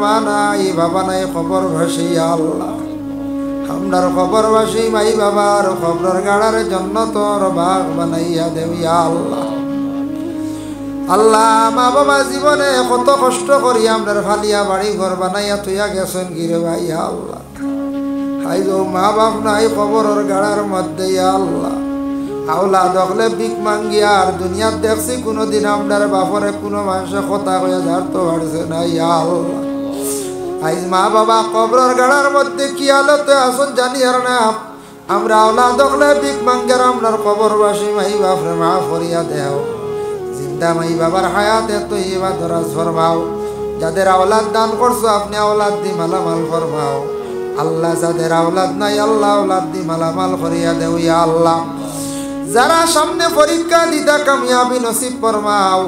মা নাই বাবা নাই খবর ভাসি আল্লাহ আমরার খবর ভাসি মাই বাবার খবরের গাড়ার জন্য তোর বাঘ বানাইয়া দেও ইয়া আল্লাহ। আল্লাহ মা বাবা জীবনে কত কষ্ট করি আমরার ফালিয়া বাড়ি ঘর বানাইয়া তুইয়া গেছেন গিরে ভাই আল্লাহ। হাই গো মা বাপ নাই খবরের গাড়ার মধ্যে ইয়া আল্লাহ আওলা দখলে বিক মাঙ্গিয়া আর দুনিয়াত দেখছি কোনোদিন আমরার বাপরে কোনো মানুষে কথা হয়ে ঝাড়তে পারছে না ইয়া আল্লাহ। আইজ মা বাবা কবরের গাড়ার মধ্যে কি আলোতে আসন জানি আর না আমরা আওলা দখলে বিক মাঙ্গিয়ার আমরার কবরবাসী মাই বাপরে মা ফরিয়া দেও জিন্দা মাই বাবার হায়াতে তো এবার দরাজ ফরমাও। যাদের আওলাদ দান করছো আপনি আওলাদ দি মালামাল ফরমাও আল্লাহ। যাদের আওলাদ নাই আল্লাহ আওলাদ দি মালামাল করিয়া দেও ইয়া আল্লাহ। যারা সামনে পরীক্ষা দিতা কামিয়াবি নসিব ফরমাও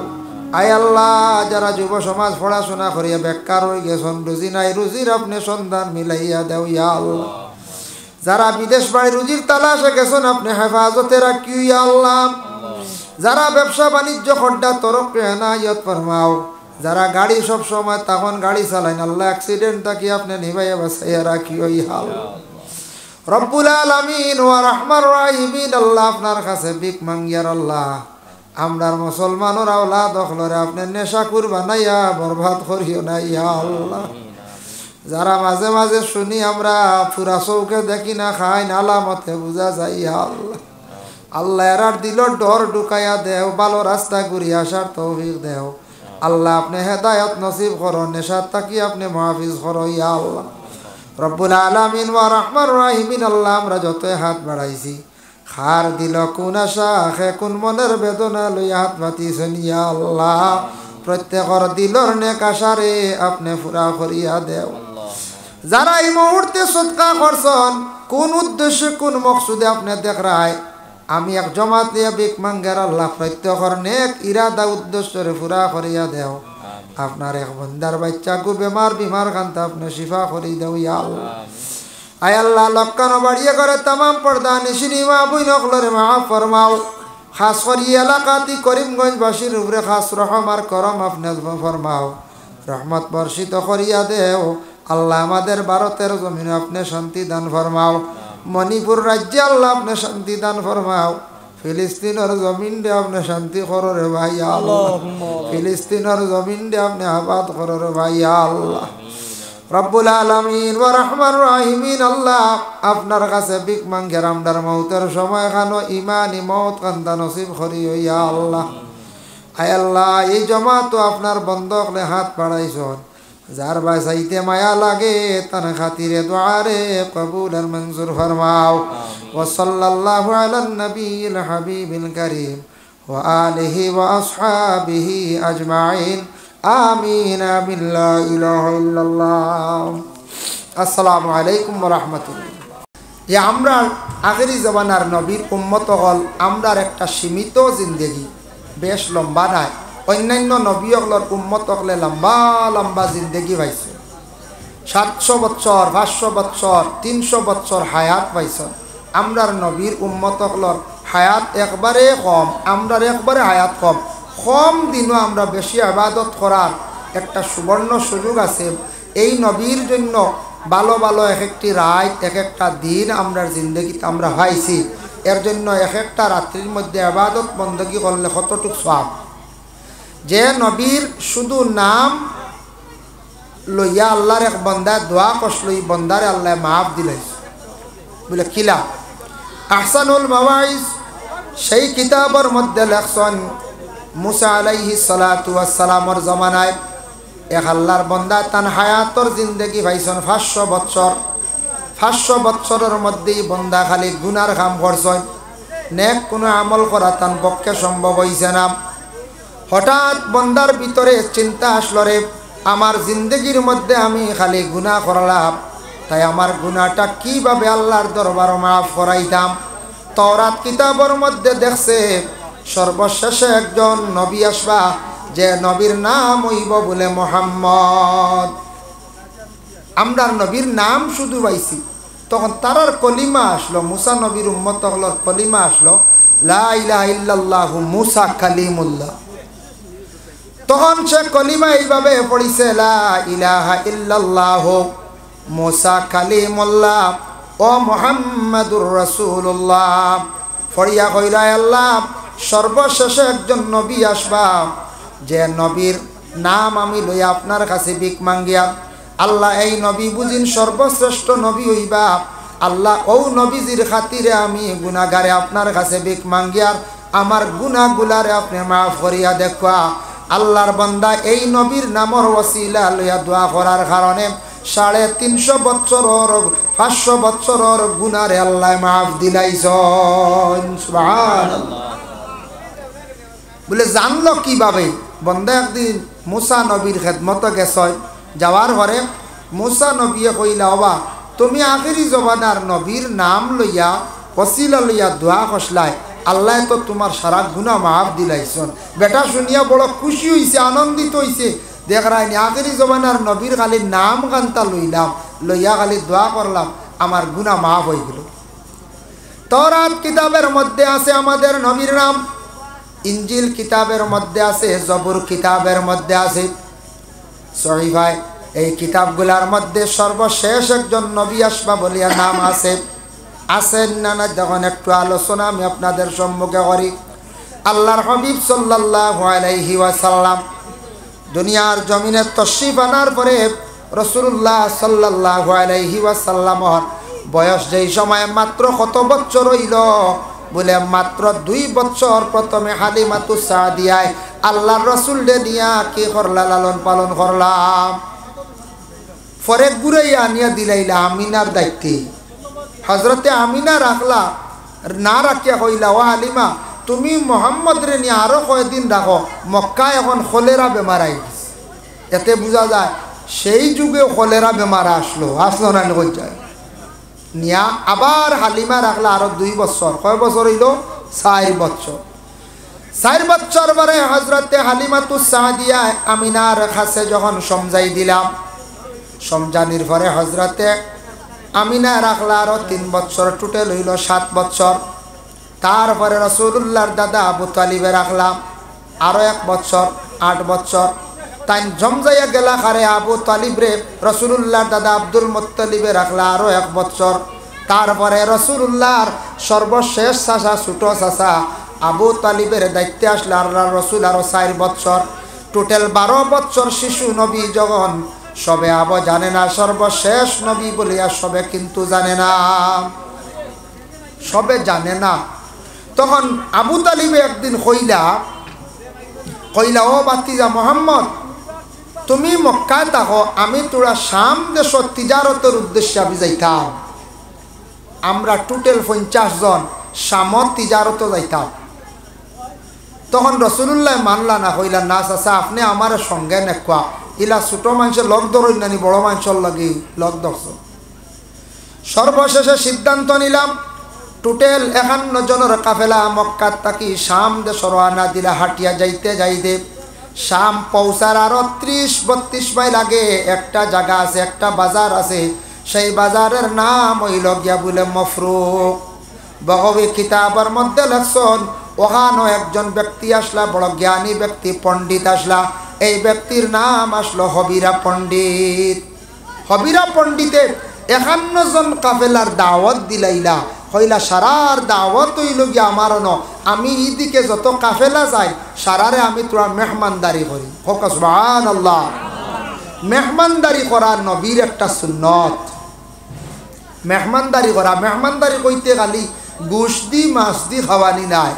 আয় আল্লাহ। যারা যুব সমাজ পড়াশোনা করিয়া বেকার হয়ে গেছেন রুজি নাই রুজির আপনি সন্ধান মিলাইয়া দেও ইয়া আল্লাহ। যারা বিদেশ বাড়ি রুজির তালাশে গেছেন আপনি হেফাজতে রাখিও ইয়া আল্লাহ। যারা ব্যবসা বাণিজ্য খড্ডা তরফ এনায়ত ফরমাও। যারা গাড়ি সব সময় তখন গাড়ি চালাইন আল্লাহ অ্যাক্সিডেন্ট থাকি আপনি নিভাইয়া বাঁচাইয়া রাখিও ইয়া আল্লাহ। রব্বুল আলামিন ওয়া রাহমার রাহিমিন আল্লাহ আপনার কাছে ভিক মাঙ্গিয়ার আল্লাহ আমরার মুসলমানের আওলাদ হলরে আপনি নেশাকুর বানাইয়া বরবাদ করিও না ইয়া আল্লাহ। যারা মাঝে মাঝে শুনি আমরা পুরা চৌকে দেখি না খাই না আলামতে বুঝা যায় ইয়া আল্লাহ। আল্লাহ এরার দিল ডর ঢুকাইয়া দেও ভালো রাস্তা ঘুরি আসার তৌফিক দেও আল্লাহ। আপনি হেদায়ত নসিব করো নেশার তাকি আপনি মাহফিজ করো ইয়া আল্লাহ। রব্বুল আলামিন ওয়া রাহমার রাহিমিন আল্লাহ আমরা যতই হাত বাড়াইছি খার দিল কোন আশা আখে কোন মনের বেদনা লইয়া হাত পাতিছেন ইয়া আল্লাহ। প্রত্যেকর দিলর নেক আশারে আপনি পুরা করিয়া দেও। যারা এই মুহূর্তে সদকা করছেন কোন উদ্দেশ্যে কোন মকসুদে আপনি দেখ রায় আমি এক জমাত লিয়া ভিক মাঙ্গের আল্লাহ প্রত্যেকর নেক ইরাদা উদ্দেশ্যরে পুরা করিয়া দেও। আপনার এক বন্দার বাচ্চাকে বিমার কান্তা আপনি শিফা করি দেও ইয়া আল্লাহ। আয় আল্লাহ লক্কানো বাড়িয়ে করে তামাম পর্দা নিশিনি মা বুই নকলরে মাফ ফরমাও। খাস করি এলাকাতি করিমগঞ্জবাসীর উপরে খাস রহম আর করম আপনি ফরমাও। রহমত বর্ষিত করিয়া দেও আল্লাহ। আমাদের ভারতের জমিনে আপনি শান্তি দান ফরমাও। মণিপুর রাজ্যে আল্লাহ আপনি শান্তি দান ফরমাও। ফিলিস্তিনের জমিন দে আপনি শান্তি করো রে ভাই আল্লাহ। ফিলিস্তিনের জমিন দে আপনি আবাদ করো রে ভাই আল্লাহ। রব্বুল আলামিন ওয়া রাহমার রাহিমিন আল্লাহ আপনার কাছে ভিক মাঙ্গের আমদার মৌতের সময় খানো ইমানি মৌত কান্দা নসিব করিও ইয়া আল্লাহ। আয় আল্লাহ এই জমা তো আপনার বন্ধকলে হাত বাড়াইছন যার বাসাইতে মায়া লাগে তার খাতিরে দুআরে কবুল আর মঞ্জুর ফরমাও। ওয়া সাল্লাল্লাহু আলান নবিয়িল হাবিবিল কারীম ওয়া আলিহি ওয়া আসহাবিহি আজমাইন আমিন বিল্লা ইলাহা ইল্লাল্লাহ। আসসালামু আলাইকুম ওয়া রাহমাতুল্লাহ। যে আমরা আখেরি জমানার নবীর উম্মত হল আমরার একটা সীমিত জিন্দেগি বেশ লম্বা নাই। অন্যান্য নবী হকলর উম্মত হকলে লম্বা লম্বা জিন্দেগি পাইছে 700 বছর 500 বছর 300 বছর হায়াত পাইছেন। আমরার নবীর উম্মত হকলর হায়াত একবারে কম আমরার একবারে হায়াত কম। কম দিনও আমরা বেশি ইবাদত করার একটা সুবর্ণ সুযোগ আছে। এই নবীর জন্য ভালো ভালো এক একটি রাত এক একটা দিন আমরার জিন্দগিতে আমরা পাইছি। এর জন্য এক একটা রাত্রির মধ্যে ইবাদত বندگی করলে কতটুকু সওয়াব। যে নবীর শুধু নাম লইয়া আল্লাহর এক বান্দা দোয়া করছিল এই বান্দারে আল্লাহ মাফ দিলাইছে বলে কিলা আহসানুল মাওয়াইজ সেই কিতাবের মধ্যে লেখছেন মুসা আলাইহিস সালাতু ওয়াস সালামের জামানায় এক আল্লাহর বান্দা তার হায়াতর জিন্দেগি পাইছেন 500 বছর। 500 বছরের মধ্যেই বান্দা খালি গুনার কাম করছেন, নেক কোনো আমল করা তার পক্ষে সম্ভব হইছে না। হঠাৎ বান্দার ভিতরে চিন্তা আসলো রে আমার জিন্দেগির মধ্যে আমি খালি গুনাহ করলাম, তাই আমার গুনাহটা কিভাবে আল্লাহর দরবারে মাফ করাইতাম। তাওরাত কিতাবের মধ্যে দেখছে সর্বশেষে একজন নবী আসবা যে নবীর নাম হইব বলে মুহাম্মদ। আমরার নবীর নাম শুধু পাইছি, তখন তারার কলিমা আসলো, মুসা নবীর উম্মত হলর কলিমা আসলো লা ইলাহা ইল্লাল্লাহু মুসা কালিমুল্লাহ। তখন সে কলিমা এইভাবে পড়িছে, লা ইলাহা ইল্লাল্লাহ মুসা কালিমুল্লাহ ও মুহাম্মাদুর রাসূলুল্লাহ। ফড়িয়া কইলা, আল্লাহ সর্বশেষে একজন নবী আসবা, যে নবীর নাম আমি লইয়া আপনার কাছে ভিক মাঙ্গিয়া, আল্লাহ এই নবী বুঝিন সর্বশ্রেষ্ঠ নবী হইবা। আল্লাহ ও নবীজির খাতিরে আমি গুনাহগারে আপনার কাছে ভিক মাঙ্গিয়ার আমার গুনাহগুলারে আপনি মাফ করিয়া দেখা। আল্লাহর বান্দা এই নবীর নামর ওসিলা লইয়া দোয়া করার কারণে 350 বছরের 500 বছরের গুনারে আল্লাহ মাফ দিলাইছেন। সুবহানাল্লাহ। বলে জানলো কিভাবে? বন্দা একদিন মুসা নবীর খেদমতে গেছে, যাওয়ার পরে মুসা নবীয়ে কইলা, বাবা তুমি আখিরি জবানার নবীর নাম লইয়া ওসিলা লইয়া দোয়া করলাই, আল্লাহ তো তোমার সারা গুনাহ মাফ দিলাইছেন। বেটা শুনিয়া বড় খুশি হইছে, আনন্দিত হইছে। দেখ রাইনি আখিরি জবানার নবীর খালি নাম গানটা লইলাম, লইয়া খালি দোয়া করলাম, আমার গুনাহ মাফ হয়ে গেল। তওরাত কিতাবের মধ্যে আছে আমাদের নবীর নাম, ইনজিল কিতাবের মধ্যে আছে, জবুর কিতাবের মধ্যে আছে। সহিহ এই কিতাবগুলার মধ্যে সর্বশেষ একজন নবী আসবা বলিয়া নাম আছে। আছেন না না যখন একটু আলোচনা আমি আপনাদের সম্মুখে করি। আল্লাহর হাবিব সাল্লাল্লাহু আলাইহি ওয়াসাল্লাম দুনিয়ার জমিনে তশরিফ আনার পরে রাসূলুল্লাহ সাল্লাল্লাহু আলাইহি ওয়াসাল্লামর বয়স যেই সময় মাত্র কত বছর হইল? বলে মাত্র 2 বছর। প্রথমে হালিমাতুস সাদিয়ায় আল্লাহর রাসূল দিয়া কি করলা? লালন পালন করলাম। পরে ঘুরাইয়া আনিয়া দিলাইলা আমিনার দায়িত্বে। হজরতে আমিনা রাখলা, না রাখিয়া কইলা, ও হালিমা তুমি মোহাম্মদ রে নিয়ে আরো কয়েকদিন রাখো, মক্কায় এখন কলেরা বেমার আইছে। এতে বোঝা যায় সেই যুগে কলেরা বেমার আসলো না যায় নিয়া। আবার হালিমা রাখলা আরো 2 বছর। কয় বছর হইল? 4 বছর। 4 বছর পরে হজরতে হালিমাতুস সাদিয়া আমিনার কাছে যখন সমঝাই দিলাম, সমঝানির পরে হজরতে আমিনা রাখলা আরো 3 বছর, টোটাল হইল 7 বছর। তারপরে রাসূলুল্লাহর দাদা আবু তালিবে রাখলাম আরো 1 বছর, 8 বছর। তাই জমজাইয়া গেলা কারে আবু তালিব রে রাসূলুল্লাহর দাদা আব্দুল মুত্তালিবে রাখলা আরো 1 বছর। তারপরে রাসূলুল্লাহর সর্বশেষ চাচা, ছোট চাচা আবু তালিবের দায়িত্বে আসলে আল্লাহর রাসূল আরো 4 বছর। টোটাল 12 বছর শিশু নবী যখন সবে আবু জানে না সর্বশেষ নবী বলিয়া, সবে কিন্তু জানে না, সবে জানে না। তখন আবু তালিবে একদিন কইলা ও বাতিজা মোহাম্মদ, তুমি মক্কায় থাকো, আমি তোরা শাম দেশ তিজারতের উদ্দেশ্যে আমি যাইতাম। আমরা টোটাল 50 জন শামত তিজারত যাইতাম। তখন রাসূলুল্লাহ মানলা না, কইলা না চাচা আপনি আমার সঙ্গে নেকুয়া, ইলা ছোট মানুষের লগ ধরই নানি, বড় মানুষের লগে লগ ধরছ। সর্বশেষে সিদ্ধান্ত নিলাম টোটাল 51 জনের কাফেলা মক্কাত থাকি শাম দেশ রওনা দিলা। হাটিয়া যাইতে যাইতে শাম পৌঁছার আরো 30-32 মাইল আগে একটা জায়গা আছে, একটা বাজার আছে। সেই বাজারের নাম হইল গিয়া বলে মফরুক। বগবী কিতাবের মধ্যে লেখছেন ওখানে একজন ব্যক্তি আসলা, বড় জ্ঞানী ব্যক্তি, পণ্ডিত আসলা। এই ব্যক্তির নাম আসলো হবিরা পণ্ডিত। হবিরা পণ্ডিতের 51 জন কাফেলার দাওয়াত দিলাইলা। হইলা সারার দাওয়াত হইল গিয়া আমার ন, আমি এইদিকে যত কাফেলা যাই সারারে আমি তোরা মেহমানদারি করি। সুবহানাল্লাহ। মেহমানদারি করার নবীর একটা সুন্নত। মেহমানদারি করা, মেহমানদারি কইতে খালি গোশ দি মাছ দি খাওয়ানি নাই,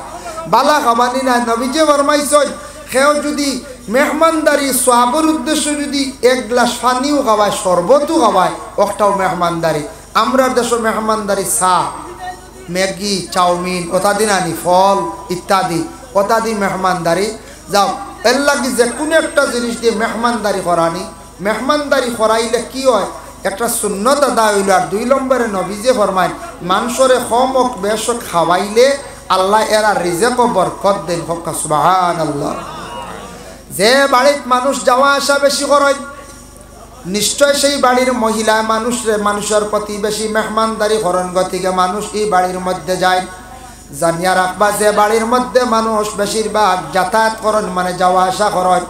বালা খাওয়ানি নাই। নবী যে ফরমাইছেন সেও যদি মেহমানদারি সওয়াবের উদ্দেশ্যে যদি 1 গ্লাস পানিও খাওয়ায়, শরবতও খাওয়ায়, ওটাও মেহমানদারি। আমরা দেশে মেহমানদারি চা, ম্যাগি, চাউমিন, ওটাদি নানি ফল ইত্যাদি, ওটাদি মেহমানদারি। যাও এর লাগি যে কোনো একটা জিনিস দিয়ে মেহমানদারি করানি। মেহমানদারি করাইলে কি হয়? একটা সুন্নত আদায় হইল। আর 2 নম্বরে নবী যে ফরমায় মানুষরে কমক বেশ খাওয়াইলে আল্লাহ এরা রিজেক বরকত দেন। সুবহানাল্লাহ। যে বাড়িত মানুষ যাওয়া আসা বেশি করে নিশ্চয় সেই বাড়ির মহিলা মানুষের প্রতি বেশি মেহমানদারি করেন, গতিকে মানুষ এই বাড়ির মধ্যে যায়। জানিয়া রাখবা যে বাড়ির মধ্যে মানুষ বেশিরভাগ যাতায়াত করেন, মানে যাওয়া আসা করেন,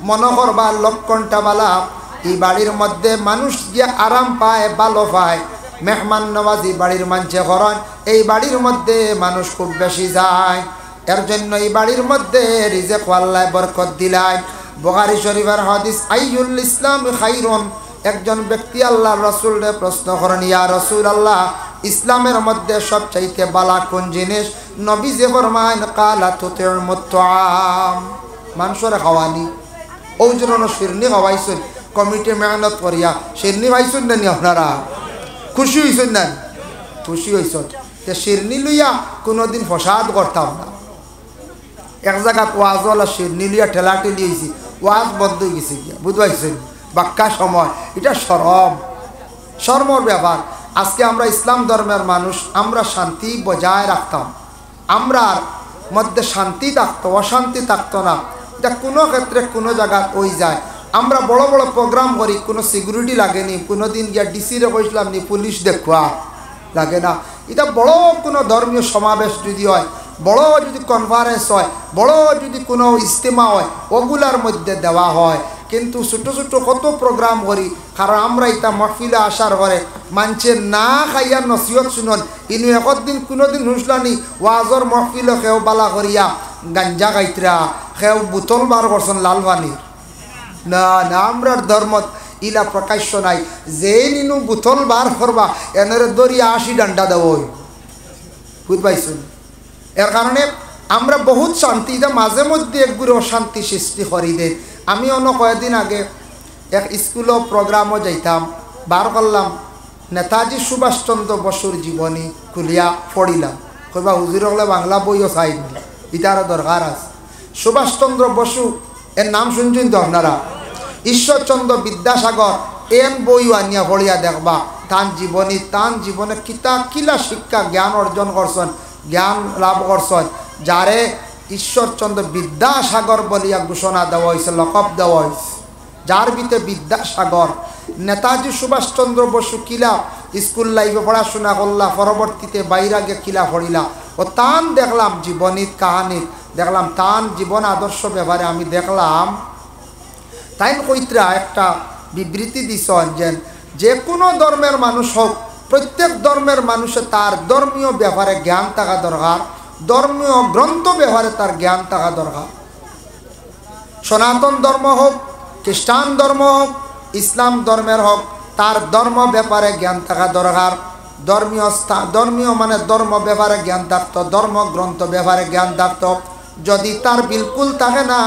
মনে করবা লক্ষণটা বালা এই বাড়ির মধ্যে মানুষ যে আরাম পায় ভালো পায় মেহমান নওয়াজি বাড়ির মানুষে করেন এই বাড়ির মধ্যে মানুষ খুব বেশি যায় এর জন্য এই বাড়ির মধ্যে রিজেক আল্লাহ বরকত দিলায় বুখারী শরীফের হাদিস আইয়ুল ইসলাম খাইরুন একজন ব্যক্তি আল্লাহর রাসূলকে প্রশ্ন করেন ইয়া রাসূলুল্লাহ ইসলামের মধ্যে সবচাইতে বালা কোন জিনিস নবী যে ফরমান কালা তুতিউমুত তুআম মানুষের খাওয়ানি ওই জন্য শিরনি খাওয়াইছেন কমিটি মেহনত করিয়া শিরনি খাইছেন না আপনারা খুশি হয়েছেন না খুশি হয়েছেন যে শিরনি লইয়া কোনোদিন ফসাদ করতাম না এক জায়গা ওয়াজওয়ালা শিরনি লইয়া ঠেলাঠেলি হয়েছি ওয়াজ বন্ধ হয়ে গেছে গিয়া বুঝবাইছেন বাক্কা সময় এটা শরমর ব্যাপার আজকে আমরা ইসলাম ধর্মের মানুষ আমরা শান্তি বজায় রাখতাম আমরার মধ্যে শান্তি থাকতো অশান্তি থাকতো না এটা কোনো ক্ষেত্রে কোনো জায়গা ওই যায় আমরা বড় বড় প্রোগ্রাম করি কোনো সিকিউরিটি লাগেনি কোনো দিন গিয়া ডিসিরে কইছিলাম নি পুলিশ দেখুয়া লাগে না এটা বড় কোনো ধর্মীয় সমাবেশ যদি হয় বড় যদি কনফারেন্স হয় বড় যদি কোনো ইজতেমা হয় ওগুলার মধ্যে দেওয়া হয় কিন্তু ছোট ছোট কত প্রোগ্রাম করি কারণ আমরা এটা মহফিলে আসার পরে মানুষের না খাইয়া নসিহত শুনন ইনু একদিন কোনোদিন শুনলানি ওয়াজর মহফিলে খেও বালা করিয়া গাঞ্জা গাইতরা খেও বোতল বার করছেন লাল পানির না না আমরার ধর্মত ইলা প্রকাশ্য নাই যে নিনু বোতল বার করবা এনের দরিয়া 80 ডান্ডা দেব বুঝবাইছেন এর কারণে আমরা বহুত শান্তি এটা মাঝে মধ্যে একগুলো অশান্তি সৃষ্টি করি দে আমি অন্য কয়েকদিন আগে এক স্কুলও প্রোগ্রামও যাইতাম বার করলাম নেতাজি সুভাষচন্দ্র বসুর জীবনী খুলিয়া পড়িলাম কইবা হুজুর হলে বাংলা বইও চাইনি ইটারও দরকার আছে সুভাষচন্দ্র বসু এর নাম শুনছেন তো আপনারা ঈশ্বরচন্দ্র বিদ্যাসাগর এন বইও আনিয়া পড়িয়া দেখবা তান জীবনে কিলা শিক্ষা জ্ঞান অর্জন করছেন জ্ঞান লাভ করছেন যারে ঈশ্বরচন্দ্র বিদ্যাসাগর বলিয়া ঘোষণা দেওয়া হয়েছে লকব দেওয়া হয়েছে যার ভিতরে বিদ্যাসাগর নেতাজি সুভাষচন্দ্র বসু কিলা স্কুল লাইফে পড়াশোনা করলা পরবর্তীতে বাইরে গিয়ে কিলা পড়িলা ও তান দেখলাম জীবনীত কাহানিত দেখলাম তান জীবন আদর্শ ব্যাপারে আমি দেখলাম তাই কইত্রা একটা বিবৃতি দিছেন যে কোনো ধর্মের মানুষ হোক প্রত্যেক ধর্মের মানুষের তার ধর্মীয় ব্যাপারে জ্ঞান থাকা দরকার ধর্মীয় গ্রন্থ ব্যাপারে তার জ্ঞান থাকা দরকার সনাতন ধর্ম হোক খ্রিস্টান ধর্ম হোক ইসলাম ধর্মের হোক তার ধর্ম ব্যাপারে জ্ঞান থাকা দরকার ধর্মীয় মানে ধর্ম ব্যাপারে জ্ঞান থাকতো ধর্ম গ্রন্থ ব্যাপারে জ্ঞান থাকতো যদি তার বিলকুল থাকে না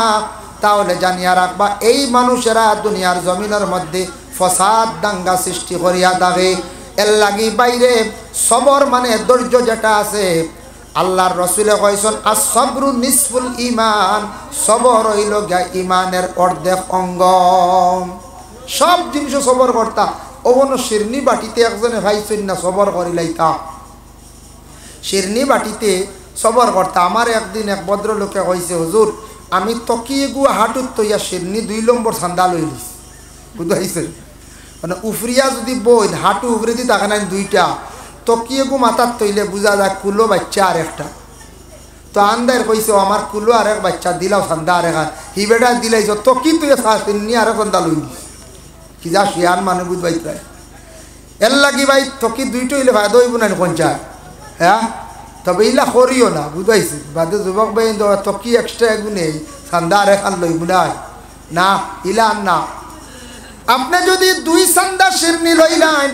তাহলে জানিয়া রাখবা এই মানুষেরা দুনিয়ার জমিনের মধ্যে ফসাদ দাঙ্গা সৃষ্টি করিয়া থাকে এর লাগি বাইরে সবর মানে ধৈর্য যেটা আছে আল্লাহর রসুলে কইছেন as-sabru nisful ইমান সবর হইল গিয়া ইমানের অর্ধেক অঙ্গ সব জিনিস সবর করতা ওনো শিরনি বাটিতে একজনে ভাইছেন না সবর করিলাইতা শিরনি বাটিতে সবর করতা আমার একদিন এক ভদ্রলোকে কইছে হুজুর আমি তকিয়ে গুয়া হাঁটুত তৈয়া শিরনি 2 নম্বর ছান্দা লইলিস বুঝাইছেন মানে উফরিয়া যদি বই হাঁটু উফরে দি থাকে না দুইটা তকিয়ে গু মাথার তৈলে বুঝা যায় কুলো বাচ্চা আর একটা তো আন্দার কইছে আমার কুলো আর এক বাচ্চা দিলাও ছান্দা আর এক হিবেটা দিলাইছ তকি তুই চিনি আর ছান্দা লইলিস কি যা শিয়ান মানে বুঝবাই প্রায় এর লাগি ভাই তকি দুইটা হইলে ভাই দইব না পঞ্চায়েত হ্যাঁ তবে ইলা করিও না বুঝাইছি বাদে যুবক ভাই তকি এক্সট্রা এগু নেই ছান্দা আর এখান লইব না ইলা না আপনি যদি 2 ছান্দা শিরনি লইলেন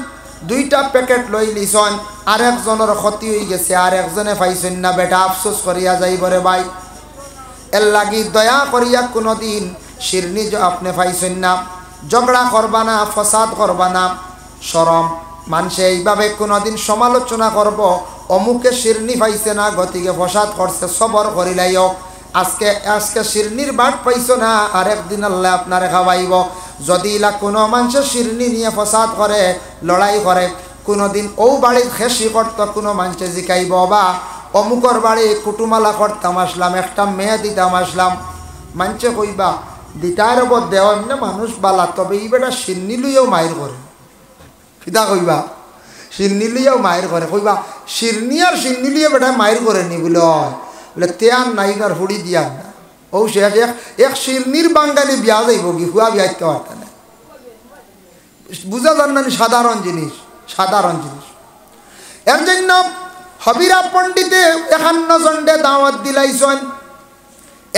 2টা প্যাকেট লইলিছন আর একজনের ক্ষতি হয়ে গেছে আর একজনে পাইছেন না বেটা আফসোস করিয়া যাইব রে ভাই এর লাগি দয়া করিয়া কোনোদিন শিরনি আপনি পাইছেন না ঝগড়া করবা না ফসাদ করবা না শরম মানুষে এইভাবে কোনোদিন সমালোচনা করব অমুকে শিরনি পাইছে না গতিকে ফসাদ করছে সবর করিলাইও আজকে শিরনির বাট পাইছো না আর একদিন আল্লাহ আপনারে খাওয়াইব যদি ইলা কোনো মানুষের শিরনি নিয়ে ফসাদ করে লড়াই করে কোনোদিন ও বাড়ির খেসি করতো কোনো মানুষে জিকাইব বা অমুকর বাড়ি কুটুমালা করতাম আসলাম একটা মেয়ে দিতাম আসলাম মানুষে কইবা দিতার ওপর দেওয়া এমনি মানুষ বালা তবে এই বেটা শিরনি লইয়াও মায়ের করে কিতা কইবা শিরনি লইয়াও মায়ের করে কইবা শিরনি আর শিরনি লিয়ে বেটা মায়ের করে নি বলে তেয়ার নাইকার হুড়ি দিয়া না ও শেষ এক শিরনির বাঙালি বিয়া যাইব কি হুয়া বিয়াইতে পারতেন না, বুঝা যান না, সাধারণ জিনিস, সাধারণ জিনিস। এর জন্য হবিরা পণ্ডিতে 51 জনডে দাওয়াত দিলাইছেন।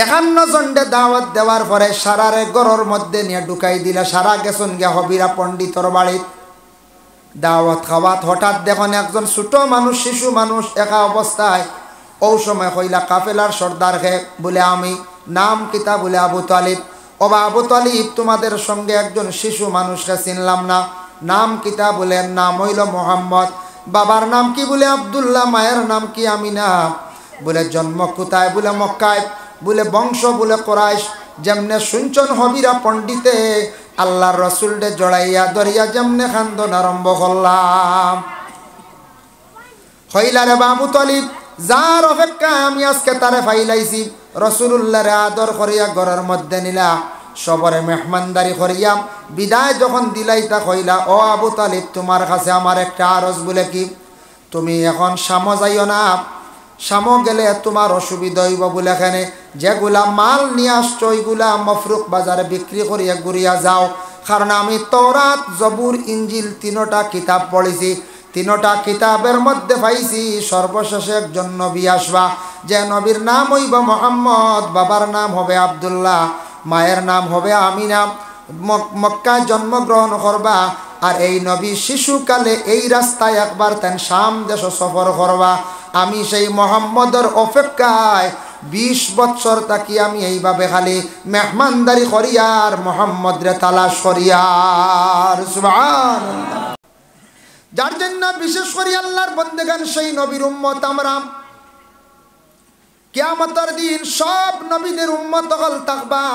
51 জনডে দাওয়াত দেওয়ার পরে সারারে ঘরের মধ্যে নিয়ে ঢুকাই দিলা। সারা গেছেন গিয়া হবিরা পণ্ডিতর বাড়িত দাওয়াত খাওয়াত। হঠাৎ দেখুন একজন ছোট মানুষ, শিশু মানুষ একা অবস্থায়। ও সময় কইলা কাফেলার সর্দার হে, বলে আমি। নাম কিতা? বলে আবু তালিব। ওবা আবু তালিব, তোমাদের সঙ্গে একজন শিশু মানুষকে চিনলাম না, নাম কিতা? বলে নাম হইল মোহাম্মদ। বাবার নাম কি? বলে আব্দুল্লাহ। মায়ের নাম কি? আমিনা। বলে জন্ম কোথায়? বলে মক্কায়। বলে বংশ? বলে কোরাইশ। যেমনে শুনছন হবিরা পণ্ডিতে আল্লাহর রসুলকে জড়াইয়া ধরিয়া যেমনে খান্দন আরম্ভ করলাম। হইলা রে বাবু তালিব, যার অপেক্ষায় আমি আজকে তারে ফাইলাইছি, রসুলুল্লাহরে আদর করিয়া ঘরের মধ্যে নিলা, সবরে মেহমানদারি করিয়া বিদায় যখন দিলাইতা কইলা, ও আবু তালিব, তোমার কাছে আমার একটা আরজ। বলে কি? তুমি এখন শাম যাইও না, শাম গেলে তোমার অসুবিধা হইব। বলে এখানে যেগুলা মাল নিয়ে আসছো ওইগুলা মফরুক বাজারে বিক্রি করিয়া ঘুরিয়া যাও, কারণ আমি তওরাত, জবুর, ইঞ্জিল 3টা কিতাব পড়েছি। 3টা কিতাবের মধ্যে পাইছি সর্বশেষে একজন নবী আসবা, যে নবীর নাম হইব মোহাম্মদ, বাবার নাম হবে আব্দুল্লাহ, মায়ের নাম হবে আমিনা, মক্কায় জন্মগ্রহণ করবা। আর এই নবী শিশুকালে এই রাস্তায় একবার তেন শাম দেশ সফর করবা। আমি সেই মোহাম্মদের অপেক্ষায় 20 বছর থাকি আমি এইভাবে খালি মেহমানদারি করিয়ার মোহাম্মদ রে তালাশ করিয়ার। সুবহানাল্লাহ। যার জন্য বিশেষ করে আল্লাহর বন্দেগান সেই নবীর উম্মত আমরা। কিয়ামতের দিন সব নবীদের উম্মত হল থাকবা।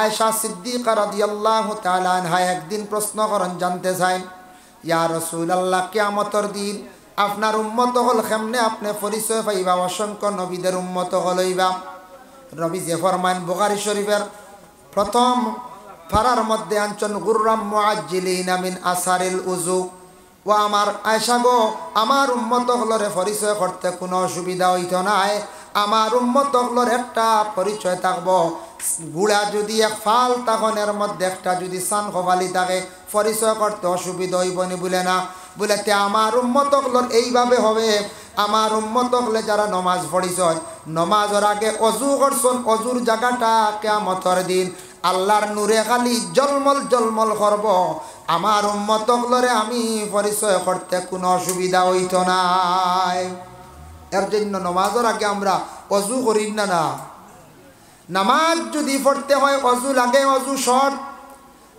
আয়েশা সিদ্দিকা রাদিয়াল্লাহু তাআলা আনহা একদিন প্রশ্ন করেন, জানতে চাই, ইয়া রাসূলুল্লাহ, কিয়ামতের দিন আপনার উম্মত হল কেমনে আপনি পরিচয় পাইবা? অসংখ্য নবীদের উম্মত হলইবা। নবী যে ফরমান বুখারী শরীফের প্রথম ফারার মধ্যে আনছেন, গুররাম মুআজ্জিলিনা মিন আসারিল উযু। ও আমার আয়েশা গো, আমার উম্মত হলরে পরিচয় করতে কোনো অসুবিধা হইতো না। আমার উম্মত হলর একটা পরিচয় থাকবো, গুড়া যদি এক ফাল তখন এর মধ্যে একটা যদি সান খোবালি থাকে, পরিচয় করতে অসুবিধা হইব নি? বলে না। বলে তে আমার উম্মত হলর এইভাবে হবে, আমার উম্মত হলে যারা নমাজ পড়িছয়, নমাজের আগে অজু করছন, অজুর জায়গাটা কিয়ামতের দিন আল্লাহর নূরে খালি জলমল জলমল করব। আমার উম্মত হলরে আমি পরিচয় করতে কোনো অসুবিধা হইতো না। এর জন্য নমাজের আগে আমরা অজু করি না। না, নামাজ যদি পড়তে হয় অজু লাগে, অজু শর্ট।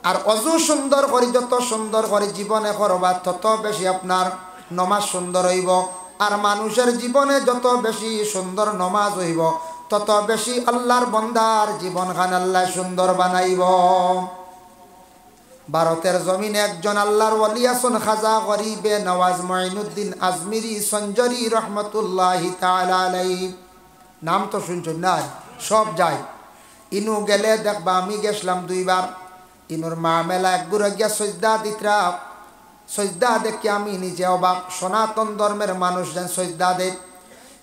আর অজু সুন্দর করে, যত সুন্দর করে জীবনে করবা তত বেশি আপনার নমাজ সুন্দর হইব। আর মানুষের জীবনে যত বেশি সুন্দর নমাজ হইব তত বেশি আল্লাহর বন্দার জীবনখান আল্লাহ সুন্দর বানাইব। ভারতের জমিনে একজন আল্লাহর ওলি আছেন, খাজা গরিবে নওয়াজ মুঈনুদ্দিন আজমিরি সঞ্জরি রহমতুল্লাহি তাআলা আলাইহি। নাম তো শুনছেন না? সব যায়। ইনু গেলে দেখবা, আমি গেছিলাম 2 বার। ইনুর মা মেলা একগুড়ে গিয়া সজদা দিতরা। সজদা দেখে আমি নিজে অবাক। সনাতন ধর্মের মানুষ যেন সজদা দে।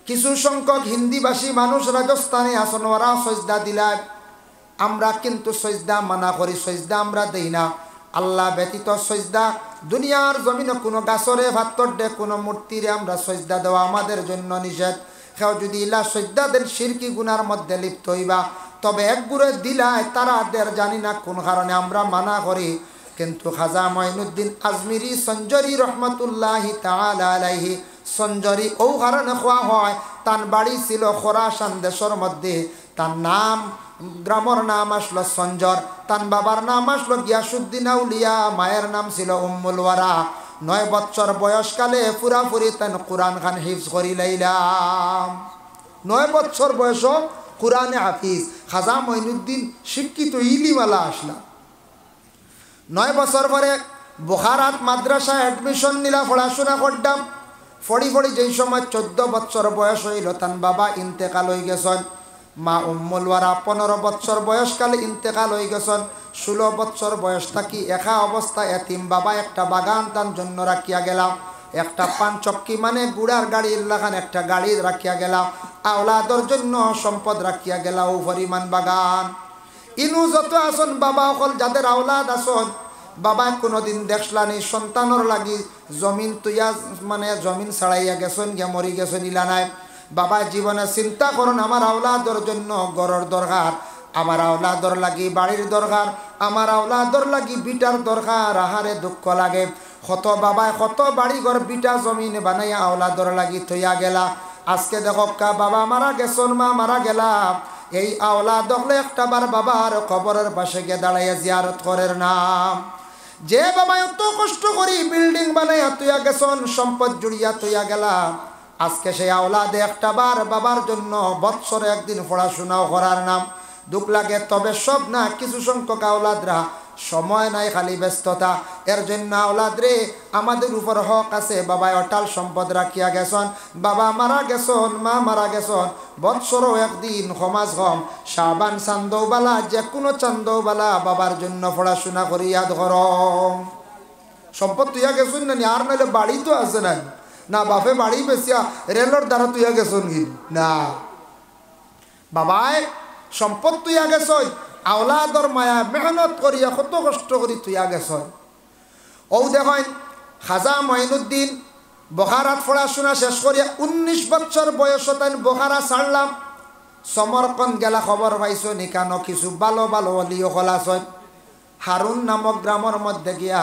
কিছু সংখ্যক হিন্দিভাষী মানুষ রাজস্থানে আসন, ওরা সজদা দিলায়। আমরা কিন্তু সজদা মানা করি, সজদা আমরা দেই না। আল্লাহ ব্যতীত সজদা দুনিয়ার জমিনে কোনো গাছরে, ভাত্তরে, কোনো মূর্তিরে আমরা সজদা দেওয়া আমাদের জন্য নিষেধ। কেউ যদি ইলা সজদা দেন শিরকি গুনার মধ্যে লিপ্ত হইবা। তবে এক গুড়ে দিলায় তারাদের জানি না কোন কারণে আমরা মানা করি। কিন্তু খাজা মুঈনুদ্দিন আজমিরি সঞ্জরি রহমতুল্লাহি তাআলা আলাইহি, সঞ্জরি ও কারণে খোয়া হয়, তার বাড়ি ছিল খোরাসান দেশের মধ্যে। তার নাম, গ্রামের নাম আসলো সঞ্জর। তার বাবার নাম আসলো গিয়াসউদ্দিন আউলিয়া, মায়ের নাম ছিল উম্মুল ওয়ারা। 9 বছর বয়সকালে পুরাপুরি তান কোরআন খান হিফজ করি লাইলাম। 9 বছর বয়স কোরআনে হাফিজ। খাজা মুঈনুদ্দিন শিক্ষিত ইলিমালা আসলা। 9 বছর পরে বুখারাত মাদ্রাসায় অ্যাডমিশন নিলা, পড়াশোনা করতাম। ফড়ি যেই সময় 14 বছর বয়স হইল, তান বাবা ইন্তেকাল হয়ে গেছেন। মা উম্মুল ওয়ারা 15 বছর বয়সকালে ইন্তেকাল হয়ে গেছেন। 16 বছর বয়স থাকি একা অবস্থা এতিম বাবা একটা বাগান তার জন্য রাখিয়া গেলাম। একটা পান চক্কি মানে গুড়ার গাড়ির লাগান একটা গাড়ি রাখিয়া গেলাও আওলাদর জন্য সম্পদ রাখিয়া গেলাও পরিমাণ বাগান ইনু যত আসন বাবা অকল যাদের আওলাদ আসন বাবা কোনোদিন দেখলানি সন্তানর লাগি জমিন তুইয়া মানে জমিন ছাড়াইয়া গেছেন গিয়া মরি গেছেন ইলা নাই বাবা জীবনে চিন্তা করুন আমার আওলাদর জন্য গড়র দরকার আমার আওলাদর লাগি বাড়ির দরকার আমার আওলাদর লাগি বিটার দরকার আহারে দুঃখ লাগে কত বাবায় কত বাড়ি ঘর বিটা জমিন বানাইয়া আওলাদর লাগি থইয়া গেলা আজকে দেখো কা বাবা মারা গেছন মা মারা গেলা এই আওলাদ দেখলে একটা বার বাবার কবরের পাশে গিয়ে দাঁড়াইয়া জিয়ারত করের নাম যে বাবা এত কষ্ট করি বিল্ডিং বানাইয়া তুইয়া গেছন সম্পদ জুড়িয়া তুইয়া গেলা আজকে সেই আওলাদে একটা বার বাবার জন্য বৎসরে একদিন পড়াশোনাও করার নাম দুঃখ লাগে তবে সব না কিছু সংখ্যক আওলাদরা সময় নাই খালি ব্যস্ততা এর জন্য আওলাদ রে আমাদের উপর হক আছে বাবা অটাল সম্পদ রাখিয়া গেছন বাবা মারা গেছন মা মারা গেছন বৎসরও একদিন সমাজ কম শাবান চান্দৌবালা যে কোনো চান্দৌবালা বাবার জন্য পড়াশোনা করিয়া ধর সম্পদ তুইয়া গেছুন না আর নাহলে বাড়ি তো আছে না না বাপে বাড়ি বেশিয়া রেলর দ্বারা তুইয়া গেছন কি না বাবায় সম্পদ তুইয়া গেছন আওলাদর মায়া মেহনত করিয়া কত কষ্ট করি তুইয়া গেছন ও দেখেন খাজা মঈনুদ্দিন বখারাত পড়াশোনা শেষ করিয়া 19 বছর বয়স তাই বখারা ছাড়লাম সমরকন্দ গেলা খবর পাইছো নিকানো কিছু ভালো ভালো অলিও খোলাছয় হারুন নামক গ্রামের মধ্যে গিয়া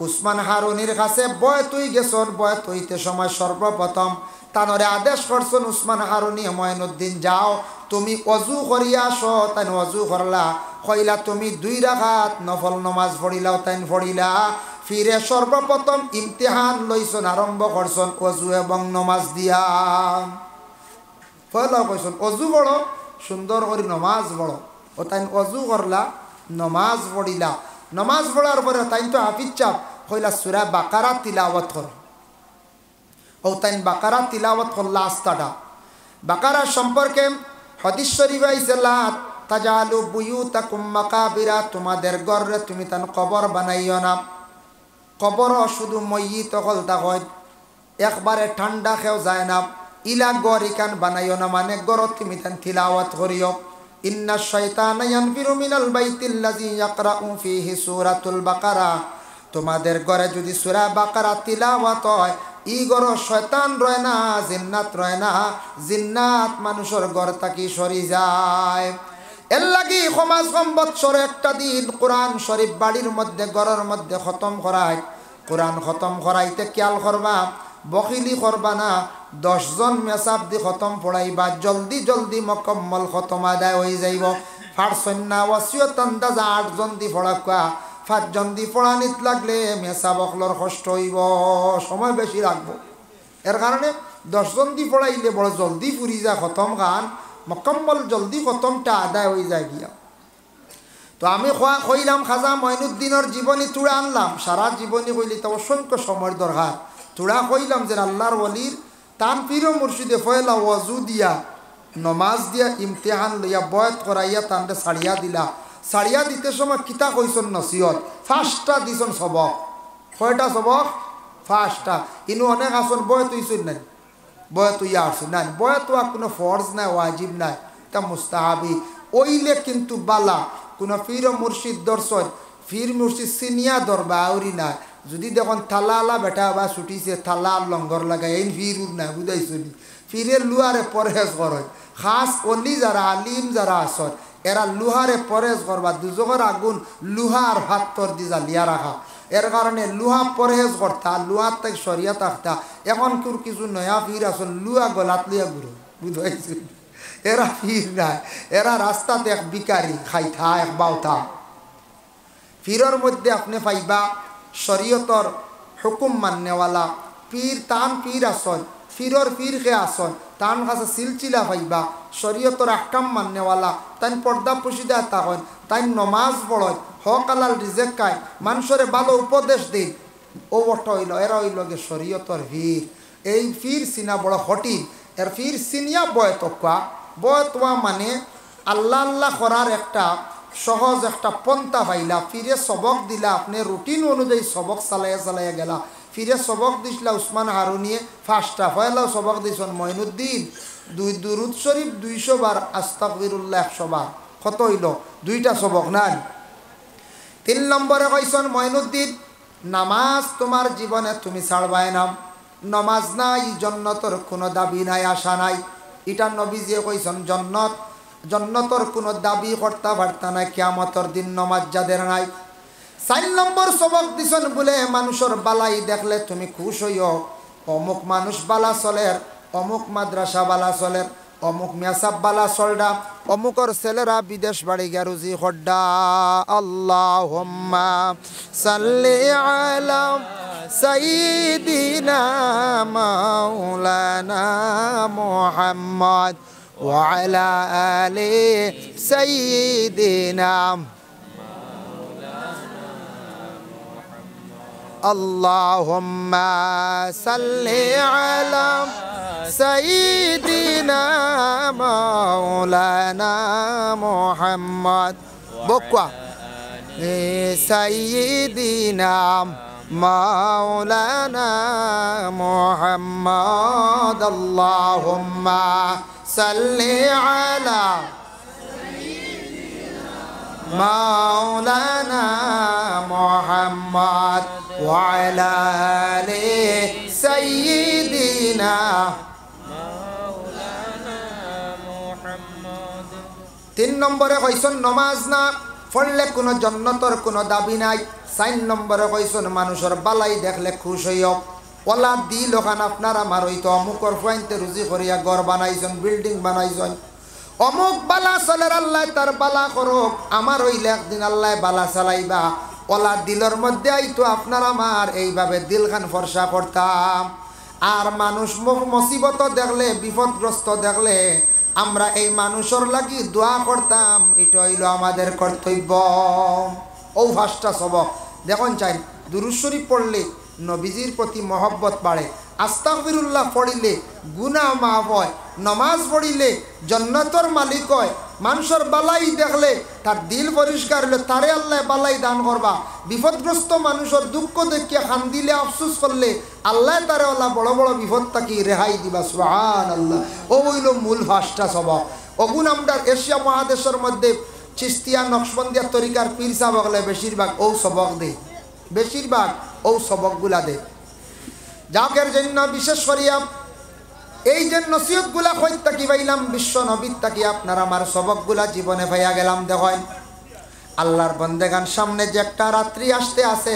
উসমান হারুনির কাছে বয় তুই গেছন বয় তুইতে সময় সর্বপ্রথম তানরে আদেশ করছেন উসমান হারুনি মঈনুদ্দিন যাও তুমি অজু করিয়া আসো তাই অজু করলা কইলা তুমি 2 রাকাত নফল নমাজ পড়িলাও তাই পড়িলা ফিরে সর্বপ্রথম ইমতিহান লইছন আরম্ভ করছন অজু এবং নমাজ দিয়া পয়লা কইছন অজু পড়ো সুন্দর করে নমাজ পড়ো ও তাই অজু করলা নমাজ পড়িলা নমাজ পড়ার পরে তাই তো হাফিজ চাপ কইলা সূরা বাকারা তিলাওয়াত কর ও তাই বাকারা তিলাওয়াত করলা আস্তাটা বাকারা সম্পর্কে হাদিস শরীফে আইছে লা তাজালু বুয়ুতাকুম মাকাবিরা তোমাদের ঘরে তুমি তান কবর বানাইও না কবর শুধু মইয়িত হলতা হয় একবারে ঠান্ডা খেও যায় না ইলা গরিকান বানাইও না মানে গর তুমি তান তিলাওয়াত করিও ইন্না শাইতানা ইয়ানফিরু মিনাল বাইতিল্লাযী ইয়াকরাউ ফীহি সূরাতুল বাকারা তোমাদের ঘরে যদি সূরা বাকারা তিলাওয়াত হয় ই ঘর শয়তান রয় না জিন্নাত রয় না জিন্নাত মানুষের ঘর থাকি সরি যায় এর লাগি সমাজ কম বৎসরে একটা দিন কোরআন শরীফ বাড়ির মধ্যে ঘরের মধ্যে খতম করায় কোরআন খতম করাইতে খেয়াল করবা বখিলি করবা না 10 জন মেসাব দি খতম পড়াইবা জলদি জলদি মুকম্মল খতম আদায় হয়ে যাইব ফারসন্না ওয়াসিয়ত আন্দাজা 8 জন দি পড়াকা 5 জন দি পড়ানিত লাগলে মেসাব অকলর কষ্ট হইব সময় বেশি লাগবো এর কারণে 10 জন দি পড়াইলে বড় জলদি ফুরি যা খতম গান মুকম্মল জলদি খতমটা আদায় হয়ে যায় গিয়া তো আমি কইলাম খাজা মঈনুদ্দিনের জীবনী তুড়া আনলাম সারা জীবনী কইলি তো অসংখ্য সময়ের দরকার তুড়া কইলাম যে আল্লাহর ওলির তান পীর মুর্শিদে ফয়লা ওয়াজু দিয়া নমাজ দিয়া ইমতিহান লইয়া বয়াত করাইয়া তানরে ছাড়িয়া দিলা ছাড়িয়া দিতে সময় কিতা কইছন নসিহত 5টা দিছন সবক কয়টা সবক 5টা ইনু অনেক আসন বয়াত হইছন নাই বয়াত হইয়া আসুন নাই বয়াত হওয়া কোনো ফরজ নাই ওয়াজিব নাই তা মুস্তাহাবি ওইলে কিন্তু বালা কোনো পীর মুর্শিদ দর্শন পীর মুর্শিদ সিনিয়া দরবা আউরি না যদি দেখুন থালা বেটা বা ছুটিছে থালা লঙ্গর লাগাই এই ফির না বুঝাইছনি ফিরের লুহারে পরহেজ করে খাস অলি যারা আলিম যারা আসন এরা লুহারে পরহেজ করবা দুজকের আগুন লুহার হাতর দি জ্বালিয়া রাখা এর কারণে লুহা পরহেজ করতা লুহার থেকে সরিয়া থাকতা এখন তোর কিছু নয়া ফির আসন লুহা গলাত লিয়া ঘুরো বুঝাইছি এরা ফির নাই এরা রাস্তাতে এক বিকারি খাইথা এক বাউথা ফিরের মধ্যে আপনি পাইবা শরীয়তর হুকুম মাননেওয়ালা পীর তান পীর আসন ফিরর পীর কে আসন তান কাছে সিলচিলা পাইবা শরীয়তর আহকাম মাননেওয়ালা তাই পর্দা পুশিদা তখন তাই নমাজ পড়য় হক আলাল রিজেক খায় মানুষরে ভালো উপদেশ দিন ও অট হইল এরা হইল গে শরীয়তর পীর এই পীর সিনা বড় হটিন এর পীর সিনিয়া বয়তকা বয়তোয়া মানে আল্লাহ আল্লাহ করার একটা সহজ একটা পন্থা পাইলা, ফিরে সবক দিলা, আপনি রুটিন অনুযায়ী সবক চালাইয়া চালাইয়া গেলা, ফিরে সবক দিছিলা উসমান হারুনিয়ে ফার্স্টটা পয়লাও সবক দিয়েছেন মঈনুদ্দিন, দুরুদ শরীফ 200 বার, আস্তাগফিরুল্লাহ 100 বার, কত হইল? 2টা সবক নাই। 3 নম্বরে কইছেন মঈনুদ্দিন, নামাজ তোমার জীবনে তুমি ছাড়বাই না, নামাজ নাই জান্নাতের কোনো দাবি নাই, আশা নাই। এটা নবীজি কইছেন, জান্নাতের কোনো দাবি করতে পারতা না কিয়ামতের দিন নামাজ যাদের নাই। 4 নম্বর সবক দিছেন বলে মানুষের বালাই দেখলে তুমি খুশ হইও, অমুক মানুষ বালা চলের, অমুক মাদ্রাসা বালা চলের, অমুক মেসাব বালা চলডা, অমুকর ছেলেরা বিদেশ বাড়ি গিয়া রুজি খড্ডা। আল্লাহুম্মা সাল্লি আলা সাইয়্যিদিনা মাওলানা মুহাম্মদ ওয়া আলা আলি সাইয়্যিদিনা Allahumma salli ala sayyidina maulana Muhammad bokwa sayyidina maulana Muhammad Allahumma salli ala maulana Muhammad wa ala ali sayyidina maulana Muhammad। 3 নম্বরে কইছেন নামাজ না পড়লে কোনো জান্নাতের কোনো দাবি নাই। 4 নম্বরে কইছেন মানুষের বালাই দেখলে খুশ হইও, ওলা দিল ওখান আপনার আমার হইতো, অমুকর ফুয়াইতে রুজি করিয়া ঘর বানাইছেন, বিল্ডিং বানাইছেন, অমুক বালা চলের আল্লাহ তার বালা করুক, আমার হইলে একদিন আল্লাহ বালা চালাইবা, ওলা দিলর মধ্যে আইতো আপনার আমার এইভাবে দিলখান ফর্সা করতাম। আর মানুষ মুসিবত দেখলে, বিপদগ্রস্ত দেখলে আমরা এই মানুষের লাগি দোয়া করতাম, এটা হইল আমাদের কর্তব্য। ও 5টা সবক দেখুন চাই। দুরূদ শরীফ পড়লে নবীজির প্রতি মহব্বত বাড়ে, আস্তাগফিরুল্লাহ পড়িলে গুনাহ মাফ হয়, নামাজ পড়িলে জান্নাতের মালিক হয়, মানুষের বালাই দেখলে তার দিল পরিষ্কার হলে তারে আল্লাহ বালাই দান করবা, বিপদগ্রস্ত মানুষের দুঃখ দেখিয়ে কান্দিলে আফসোস করলে আল্লাহ তারে আল্লাহ বড় বড় বিপদ থাকি রেহাই দিবা। সুবহানাল্লাহ। ও হইল মূল 5টা সবক। অগুন আমরা এশিয়া মহাদেশের মধ্যে চিস্তিয়া নকশবন্দিয়া তরিকার পীর সাহেব হলে বেশিরভাগ ও সবক দে, বেশিরভাগ ও সবকগুলা দে। যাকের জন্য বিশেষ করিয়া এই যে নসিহতগুলা কইত থাকি পাইলাম বিশ্ব নবীর থাকি আপনার আমার সবকগুলা জীবনে পাইয়া গেলাম। দেখেন আল্লাহর বন্দেগান সামনে যে একটা রাত্রি আসতে আছে,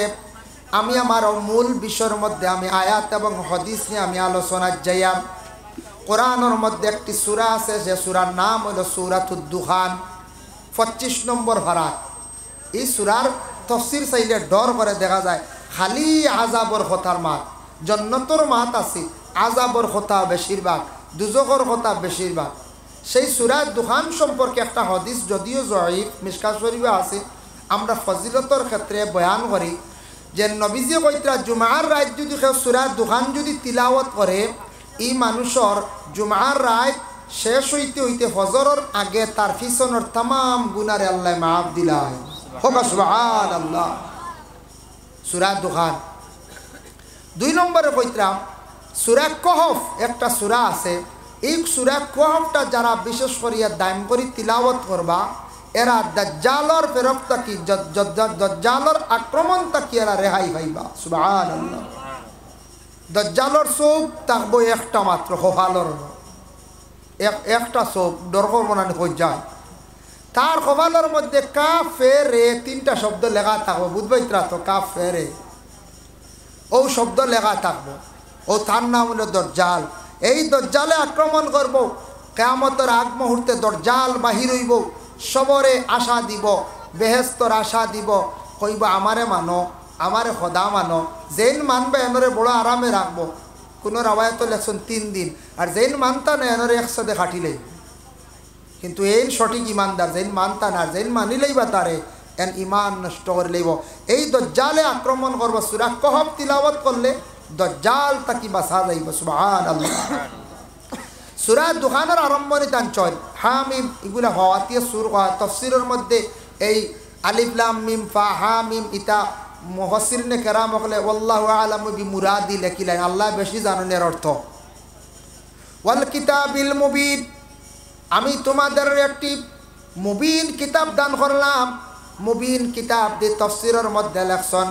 আমি আমার মূল বিষয়ের মধ্যে আমি আয়াত এবং হাদিস নিয়ে আমি আলোচনা যাইয়া। কোরআনের মধ্যে একটি সূরা আছে, যে সূরার নাম হলো সূরাতুদ দুখান, 25 নম্বর পারা। এই সূরার তাফসীর চাইলে ডর করে দেখা যায় খালি আযাবর কথার মাত, জান্নাতের মাত আছে, আযাবর কথা বেশিরভাগ, দুজখের কথা বেশিরভাগ। সেই সূরা দুখান সম্পর্কে একটা হাদিস যদিও জয়ীফ মিশকাত শরীফে আছে, আমরা ফজিলতের ক্ষেত্রে বয়ান করি যে নবীজি কইতরা জুমার রাত যদি কেউ সূরা দুখান যদি তিলাওয়াত করে, এই মানুষের জুমার রাত শেষ হইতে হইতে ফজরের আগে তার পিছনের तमाम গুনারে আল্লাহ মাফ দিলায়। সুবহানাল্লাহ। সূরা দুখান। 2 নম্বরে কইতরা সূরা কহফ, একটা সূরা আছে, এই সূরা কহফটা যারা বিশেষ করিয়া দাম করি তিলাওয়াত করবা, এরা দাজ্জালর ফেরত থাকি, দাজ্জালর আক্রমণ থাকি এরা রেহাই পাইবা। সুবহানাল্লাহ। দাজ্জালর চোখ থাকবো একটা মাত্র, কপালর একটা চোখ, ডর করবো না হয়ে যায়। তার কপালের মধ্যে কাফেরে 3টা শব্দ লেখা থাকবো, বুঝবাইতরা তো? কাফেরে ও শব্দ লেখা থাকবো, ও তার নাম হলো দজ্জাল। এই দজ্জালে আক্রমণ করব, কিয়ামতের আগ মুহূর্তে দজ্জাল বাহির হইব, সবরে আশা দিব, বেহেশতর আশা দিব, কইব আমারে মানো, আমারে খোদা মানো। যেন মানবে এনরে বড় আরামে রাখবো। কোনো রাওয়ায়াত লেখছেন 3 দিন, আর যেন মানতা না এনরে 100 খাটিলেই। কিন্তু এই সঠিক ইমানদার, যেন মানতা না, যেন মানিলেই বা তারে এন ইমান নষ্ট করে লইব। এই দজ্জালে আক্রমণ করব, সূরা কহফ তিলাওয়াত করলে দজ্জাল তাকি বাঁচা যাইব। সুবহানাল্লাহ। সূরা দুখানের আরম্ভণী তাঞ্চল হামিম, এগুলা হওয়াতিয়া সুর তাফসীরের মধ্যে এই আলিফ লাম মিম ফা হা মিম ইতা মুফাসসিরিনে কেরাম বলে আল্লাহু আ'লামু বিমুরাদি লেখিলেন আল্লাহ বেশি জানেন এর অর্থ। ওয়াল কিতাবিল মুবিন, আমি তোমাদের একটি মুবিন কিতাব দান করলাম। মুবিন কিতাব দি তাফসীরের মধ্যে লেখছেন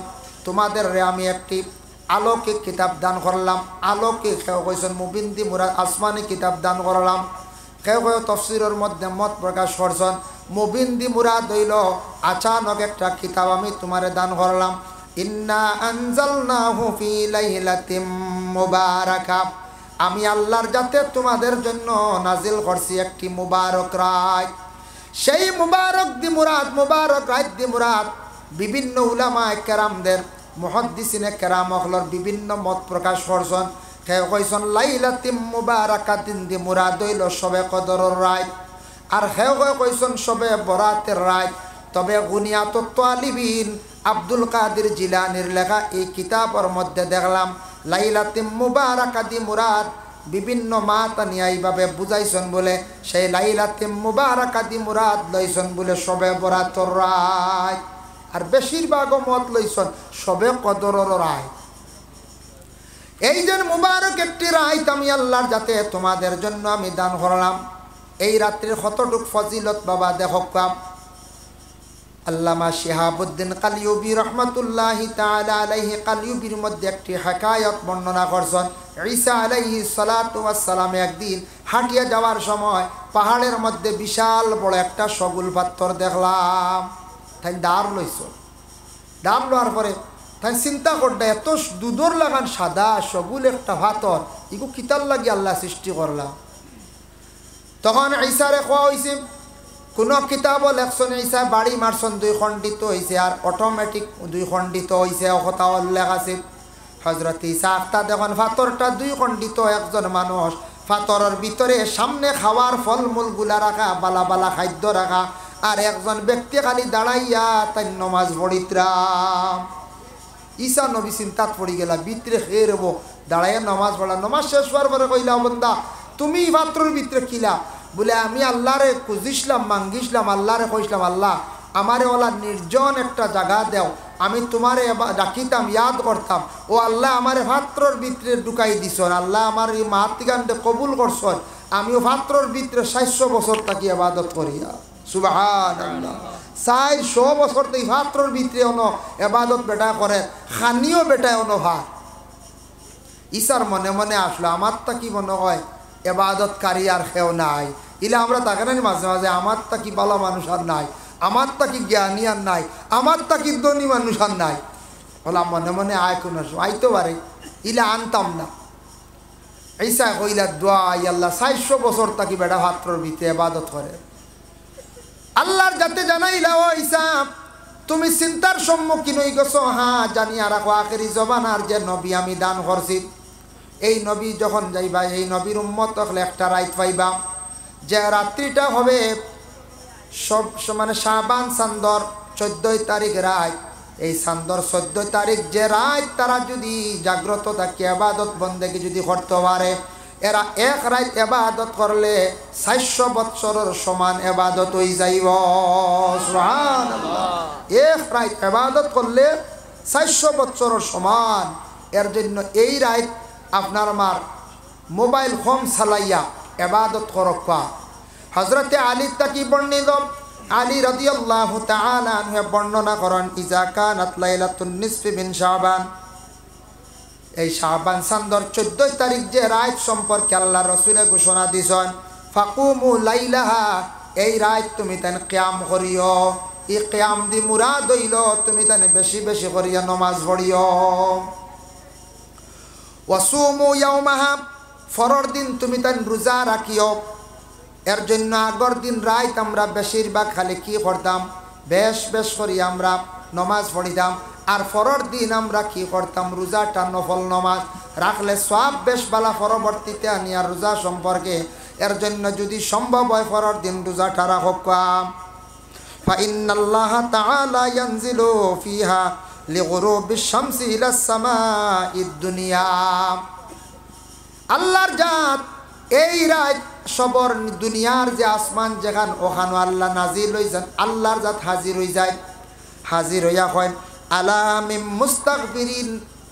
তোমাদের আমি একটি আলোকিক কিতাব দান করলাম। আলোকিক কেউ কইছেন মুবিন দি মুরাদ আসমানি কিতাব দান করলাম। কেউ কেউ তাফসীরের মধ্যে মত প্রকাশ করছেন মুবিন দি মুরাদ হইল আচানক একটা কিতাব আমি তোমারে দান করলাম। ইন্না আনজালনাহু ফি লাইলাতিম মুবারাকা, আমি আল্লাহর যাতে তোমাদের জন্য নাজিল করছি একটি মুবারক রাত। সেই মুবারক দি মুরাদ, মুবারক রাত দি মুরাদ বিভিন্ন উলামায়ে কেরামদের মুহাদ্দিসিনে কেরাম হলর বিভিন্ন মত প্রকাশ করছেন। কেউ কইছেন লাইলাতিম মুবারাকাতিন দি মুরাদ হইল শবে কদরের রাত, আর কেউ কেউ কইছেন শবে বরাতের রাত। তবে গুনিয়াতুত তালিবিন আব্দুল কাদের জিলানির লেখা এই কিতাবের মধ্যে দেখলাম লাইলাতিম মুবারাকাতি মুরাদ বিভিন্ন মাতানিয়া এইভাবে বুঝাইছেন বলে সেই লাইলাতিম মুবারাকাতি মুরাদ লইছেন বলে শবে বরাতের রাত, আর বেশিরভাগ মত লইছেন শবে কদরের রাত। এই যে মুবারক একটি রাত আমি আল্লাহর যাতে তোমাদের জন্য আমি দান করলাম। এই রাত্রির কতটুক ফজিলত বাবা দেখো। আল্লামা শিহাবুদ্দিন কালিয়ুবি রহমাতুল্লাহি তাআলা আলাইহি কালিয়ুবির মধ্যে একটি হিকায়াত বর্ণনা করছেন। ঈসা আলাইহিস সালাতু ওয়াস সালাম একদিন হাঁটিয়ে যাওয়ার সময় পাহাড়ের মধ্যে বিশাল বড় একটা সগুল পাথর দেখলাম। তাই দাঁড় লইছ, দাঁড় লওয়ার পরে তাই চিন্তা করতে এত দুধর লাগান সাদা সগুল একটা পাথর ইগু কিতার লাগি আল্লাহ সৃষ্টি করলাম। তখন ঈসারে কোয়া হয়েছে কোনো কিতাবও লেখছেন ঈসা বাড়ি মারছেন দুই খণ্ডিত হয়েছে আর অটোমেটিক দুই খণ্ডিত হয়েছে কথা উল্লেখ আছে। হজরত ঈসা আফতা দেখুন পাথরটা দুই খণ্ডিত, একজন মানুষ পাথরের ভিতরে সামনে খাওয়ার ফলমূলগুলা রাখা, বালা বালা খাদ্য রাখা, আর একজন ব্যক্তি খালি দাঁড়াইয়া তাই নমাজ পড়িতরাম। ঈসা নবী চিন্তাত পড়ি গেলা ভিতরে খেয়ে রব দাঁড়াইয়া নমাজ পড়া। নমাজ শেষ হওয়ার পরে কইলা বন্দা তুমি পাত্রর ভিতরে খিলা বলে আমি আল্লাহরে খুঁজিসলাম মাঙ্গিসলাম, আল্লাহরে কইসলাম আল্লাহ আমারে ওলা নির্জন একটা জায়গা দেও, আমি তোমারে ডাকিতাম ইয়াদ করতাম। ও আল্লাহ আমারে পাত্রর ভিতরে ঢুকাই দিছন, আল্লাহ আমার এই মাতৃগানটা কবুল করছন। আমিও পাত্রর ভিতরে 400 বছর তাকে ইবাদত করিয়া সুবহানাল্লাহ। 400 বছর তো এই পাত্রর ভিতরে অন ইবাদত বেটা করে, খানিও বেটায় অন ভাত। ঈসার মনে মনে আসলো আমার তা কি মনে হয় ইবাদতকারী আর কেউ নাই। ইলা আমরা তাকে না মাঝে মাঝে আমার তা কি ভালো মানুষ আর নাই, আমার তা কি জ্ঞানী আর নাই, আমার তা কি ধনী মানুষ আর নাই। বলা মনে মনে আয় কোনো আইতে পারে, ইলা আনতাম না। ঈসা কইলা দোয়া আল্লাহ 400 বছর তাকি বেটা পাত্রর ভিতরে ইবাদত করে। আল্লাহর যাতে জানাইলা ও ঈসা তুমি চিন্তার সম্মুখীন হয়ে গেছো। হ্যাঁ জানিয়া রাখো আখেরি জবানার যে নবী আমি দান করছি, এই নবী যখন যাইবা এই নবীর উম্মত হলে একটা রাত পাইবা যে রাত্রিটা হবে সব মানে শাবান চান্দর 14 তারিখ রাত। এই চান্দর 14 তারিখ যে রাত তারা যদি জাগ্রত থাকে ইবাদত বন্দেগী যদি করতে পারে, এরা এক রাত ইবাদত করলে 400 বৎসরের সমান ইবাদত হয়ে যাইব। সুবহানাল্লাহ, এক রাত ইবাদত করলে 400 বৎসরের সমান। এর জন্য এই রাত আপনার আমার মোবাইল ফোন চালাইয়া ইবাদত করবা। হযরতে আলী তাকি বর্ণিত আলী রাদিয়াল্লাহু তাআলা আনহু বর্ণনা করেন ইজা কানাত লাইলাতুন নিসফি মিন শাবান, এই শাবান চাঁদর 14 তারিখ যে রাত সম্পর্কে আল্লাহ রাসূল ঘোষণা দিছেন ফাকুমু লাইলাহা, এই রাত তুমি তান কিয়াম করিও। এই কিয়াম দি মুরাদ হইল তুমি তান বেশি বেশি করিয়া নামাজ পড়িও। ওয়াসুমু ইয়াওমাহা, ফরর দিন তুমি তান রোজা রাখিও। এর জন্য আগর দিন রাত আমরা বেশিরভাগ খালি কি করতাম বেশ বেশ করি আমরা নমাজ পড়িতাম, আর ফরর দিন আমরা কি করতাম রোজাটা নফল নমাজ রাখলে সব বেশ বালা পরবর্তীতে আনি আর রোজা সম্পর্কে। এর জন্য যদি সম্ভব হয় ফরর দিন রোজাটা রাখকাম। ফাইন্নাল্লাহা তাআলা ইয়ানজিলু ফিহা লিগুরুবিশ শামসি ইলাস সামাঈদ দুনিয়া, আল্লাহর জাত এই রাত সবর দুনিয়ার যে আসমান যেখান ওখানো আল্লাহ নাজির হয়ে যান, আল্লাহর জাত হাজির হয়ে যায়। হাজির হইয়া হয় আলামিম মুস্তাগফিরিন,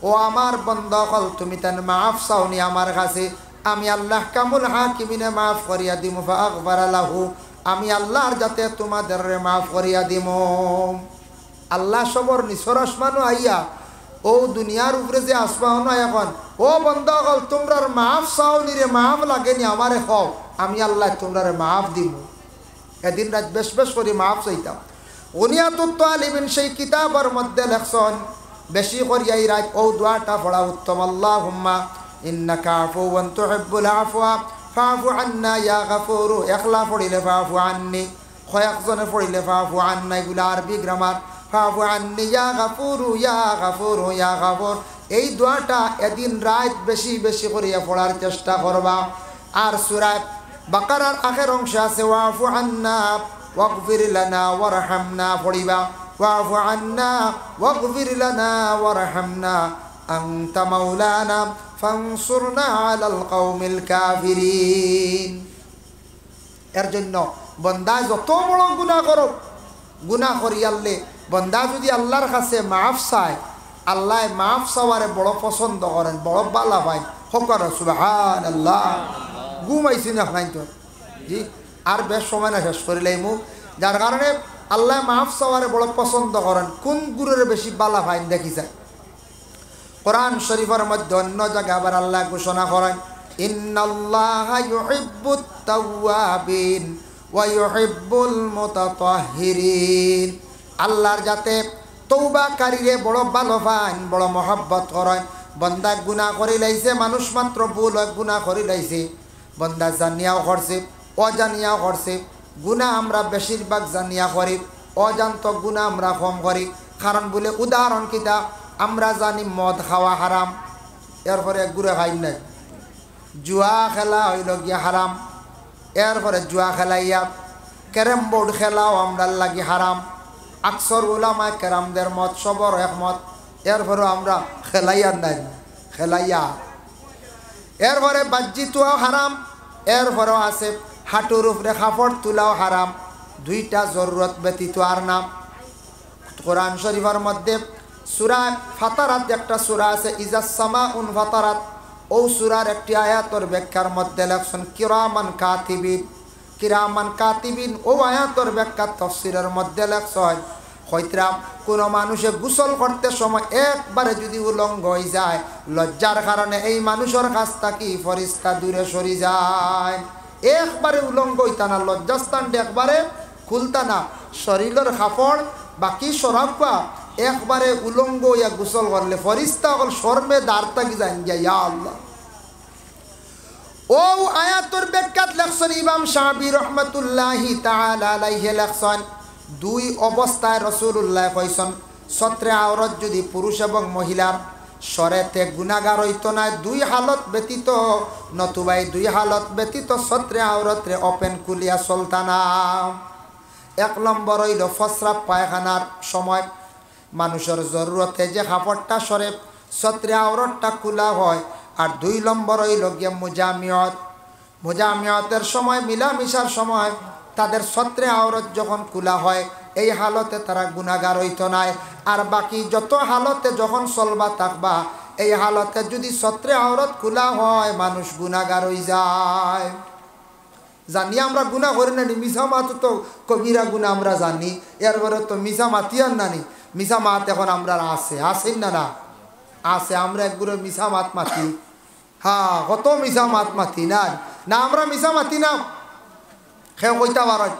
ও আমার বন্দা হল তুমি তেন মাফ চাওনি আমার কাছে, আমি আল্লাহ কামুল হাকিমিনে মাফ করিয়া দিমু ফাগফারা লাহু, আমি আল্লাহর যাতে তোমাদের মাফ করিয়া দিমু। আল্লাহ সবর নিসর আসমানো আইয়া ও দুনিয়ার উপরে যে আসমান এখন, ও বন্দা হল তোমরার মাফ চাওনি রে, মাফ লাগেনি আমারে খাও, আমি আল্লাহ তোমরারে মাফ দিব। এদিন রাত বেশ বেশ করে মাফ চাইতাম। উনিয়াতুত তালিবিন সেই কিতাবের মধ্যে লেখছেন বেশি করিয়া এই রাত ও দোয়াটা পড়া উত্তম। আল্লাহুম্মা ইন্নাকা আফুওয়ান তুহিব্বুল আফওয়া ফাফু আন্না ইয়া গাফুরু, একলা পড়িলে ফাফু আন্নি, কয়েকজনে পড়িলে ফাফু আন্না, এগুলো আরবি গ্রামার। ফাফু আন্নি ইয়া গাফুরু ইয়া গাফুরু ইয়া গাফুর, এই দোয়াটা এদিন রাত বেশি বেশি করিয়া পড়ার চেষ্টা করবা। আর সূরা বাকারার আখের অংশে আছে ওয়াফু আন্না ওয়াগফির লানা ওয়ারহামনা, পড়িবা ওয়াফু আন্না ওয়াগফির লানা ওয়ারহামনা আনতা মাওলানা ফানসুরনা আলাল কওমিল কাফিরিন। এর জন্য বন্দা যত বড় গুনাহ করো, গুনাহ করিয়ালে বন্দা যদি আল্লাহর কাছে মাফ চায়, আল্লাহ মাফ চাওয়ারে বড় পছন্দ করেন, বড় বালা পায়। হকর সুবহানাল্লাহ। ঘুমাইছি না নাই তো জি, আর বেশ সময় না শেষ করিলাই মুখ, যার কারণে আল্লাহ মাফ চাওয়ারে বড় পছন্দ করেন। কোন গুরুর বেশি বালা পাইন দেখি যায় কোরআন শরীফের মধ্যে অন্য জায়গায় আবার আল্লাহ ঘোষণা করেন ইন্নাল্লাহা ইউহিব্বুত তাওয়াবিন ওয়া ইউহিব্বুল মুতাতাহহিরিন। আল্লাহর যাতে তওবাকারীরে বড় ভালো পান, বড় মহব্বত করেন। বন্দা গুনাহ করি লাইছে, মানুষ মাত্র ভুল গুনাহ করি লাইছে, বন্দা জানিয়াও করছে অজানিয়াও করছে। গুনাহ আমরা বেশিরভাগ জানিয়া করি, অজান্ত গুনাহ আমরা কম করি। কারণ বলে উদাহরণ কিতা, আমরা জানি মদ খাওয়া হারাম, এরপরে গুড়ে খাই নাই। জুয়া খেলা হইল গিয়া হারাম, এরপরে জুয়া খেলাইয়া ক্যারেম বোর্ড খেলাও আমরা লাগি হারাম। আকসর উলামা কেরামদের মত সবর একমত, এরপরে আমরা খেলাইয়ার নাই খেলাইয়া। এরপরে বাজ্যিতুয়াও হারাম, এরপরেও আছে হাঁটুর উপরে কাপড় তুলাও হারাম। দুইটা জরুরত ব্যতীত আর নাম। কোরআন শরীফের মধ্যে সূরা ফাতারাত একটা সূরা আছে ইজাস সামাউন ফাতারাত, ও সূরার একটি আয়াতর ব্যাখ্যার মধ্যে লেখছেন কিরামান কাতিবিন। কিরামান কাতিবিন ও আয়াতর ব্যাখ্যা তাফসীরের মধ্যে লেখছেন হয়তরাম কোনো মানুষে গোসল করতে সময় একবারে যদি উলঙ্গ হয়ে যায়, লজ্জার কারণে এই মানুষের কাছ থেকে ফেরেশতা দূরে সরে যায়। একবারে উলঙ্গ হইতা না, লজ্জাস্থানটা একবারে খুলতা না, শরীরের কাপড় বাকি সরাবা একবারে উলঙ্গ ইয়া গোসল করলে ফেরেশতা হল শর্মে দাঁড় থাকি যান গিয়া ইয়া আল্লাহ। ও আয়াতুর ব্যাখ্যাত লেখছেন ইমাম শাফি রহমাতুল্লাহি তাআলা আলাইহি লেখছেন দুই অবস্থায় রাসূলুল্লাহ কইছেন সত্রে আওরত যদি পুরুষ এবং মহিলার শরেতে গুনাহগার হইতো না দুই হালত ব্যতীত, নতুবাই দুই হালত ব্যতীত সত্রে আওরতরে ওপেন কুলিয়া চলতানা। এক নম্বর হইল ফসরাব পায়খানার সময় মানুষের জরুরতে যে কাপড়টা সরে সত্রে আওরতটা খোলা হয়। আর দুই নম্বর হইল গিয়ে মুজামিয়ত, মুজামিয়তের সময় মিলামিশার সময় তাদের সত্রে আওরত যখন খোলা হয় এই হালতে তারা গুনাহগার হইতো না। আর বাকি যত হালতে যখন চলবা থাকবা এই হালতে যদি সত্রে আওরত খোলা হয় মানুষ গুনাহগার হয়ে যায়। জানি আমরা গুনাহ করি না, মিশা মাত তো কবিরা গুনাহ আমরা জানি, এরপরে তো মিশা মাতি আর নানি মিশা মাত এখন আমরা আছে আসেন না না আছে, আমরা একগুলো মিশা মাত মাতি। হ্যাঁ কত মিশা মাত মাতি না না আমরা মিশা মাতি না। খেয়ে কইতা পারেন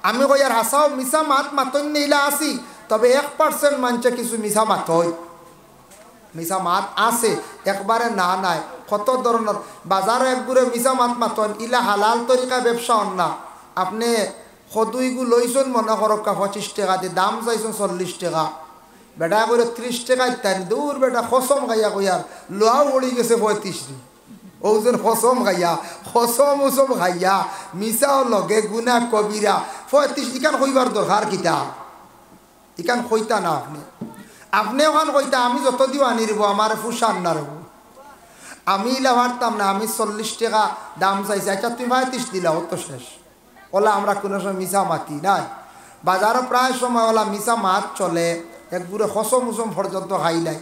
আমি কই আর হাসাও মিশা মাত মাতন নিলা আসি, তবে 1% মানুষে কিছু মিশা মাত হয়, মিশা মাত আছে একবারে না নাই। কত ধরনের বাজারে একগুলো মিশা মাত মাতন ইলা হালাল তরিকা ব্যবসা হন না। আপনি সদুইগু লইছেন মনে করক 25 টাকা দিয়ে, দাম চাইছেন 40 টাকা, বেটা করে 30 টাকা ইত্যাদি দূর বেটা খসম খাইয়া কইয়ার লোহাও উড়ি গেছে 35। ওজন খসম খাইয়া খসম উসম খাইয়া মিশাও লগে গুনা কবিরা 35 ইকান কইবার দরকার কিতা, ইকান কইতা না আপনি আপনি ওখান কইতা আমি যত দিও আনি রব আমার ফুসান না রব। আমি ইলা পারতাম না, আমি 40 টাকা দাম চাইছি, আচ্ছা তুমি 35 দিলা, ও তো শেষ। ওলা আমরা কোনো সময় মিশা মাতি নাই, বাজারও প্রায় সময় ওলা মিশা মাছ চলে, একগুড়ে হসম উসম পর্যন্ত খাইলাই।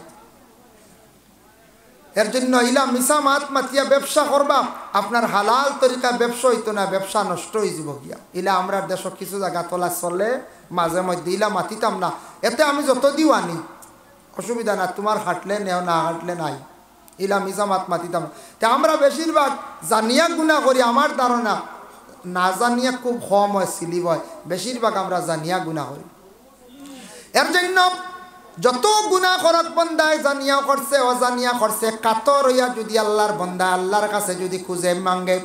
এর জন্য ইলা মিশা মাত মাতিয়া ব্যবসা করবা, আপনার হালাল তরিকা ব্যবসা হইতো না, ব্যবসা নষ্ট হয়ে যাব গিয়া। ইলা আমরা দেশ কিছু জায়গা তোলা চলে, মাঝে মধ্যে ইলা মাতিতাম না, এতে আমি যত দিও আনি অসুবিধা না, তোমার হাঁটলে নেও, না হাঁটলে নাই। ইলা মিশা মাত মাতিতাম। তা আমরা বেশিরভাগ জানিয়া গুণা করি, আমার ধারণা না জানিয়া খুব কম হয়, সিলিপ হয়, বেশিরভাগ আমরা জানিয়া গুণা করি। এর জন্য যত গুণা করত বন্দায় জানিয়া করছে অজানিয়া করছে, কাতর হইয়া যদি আল্লাহর বন্দা আল্লাহর কাছে যদি খুঁজে মাঙ্গে,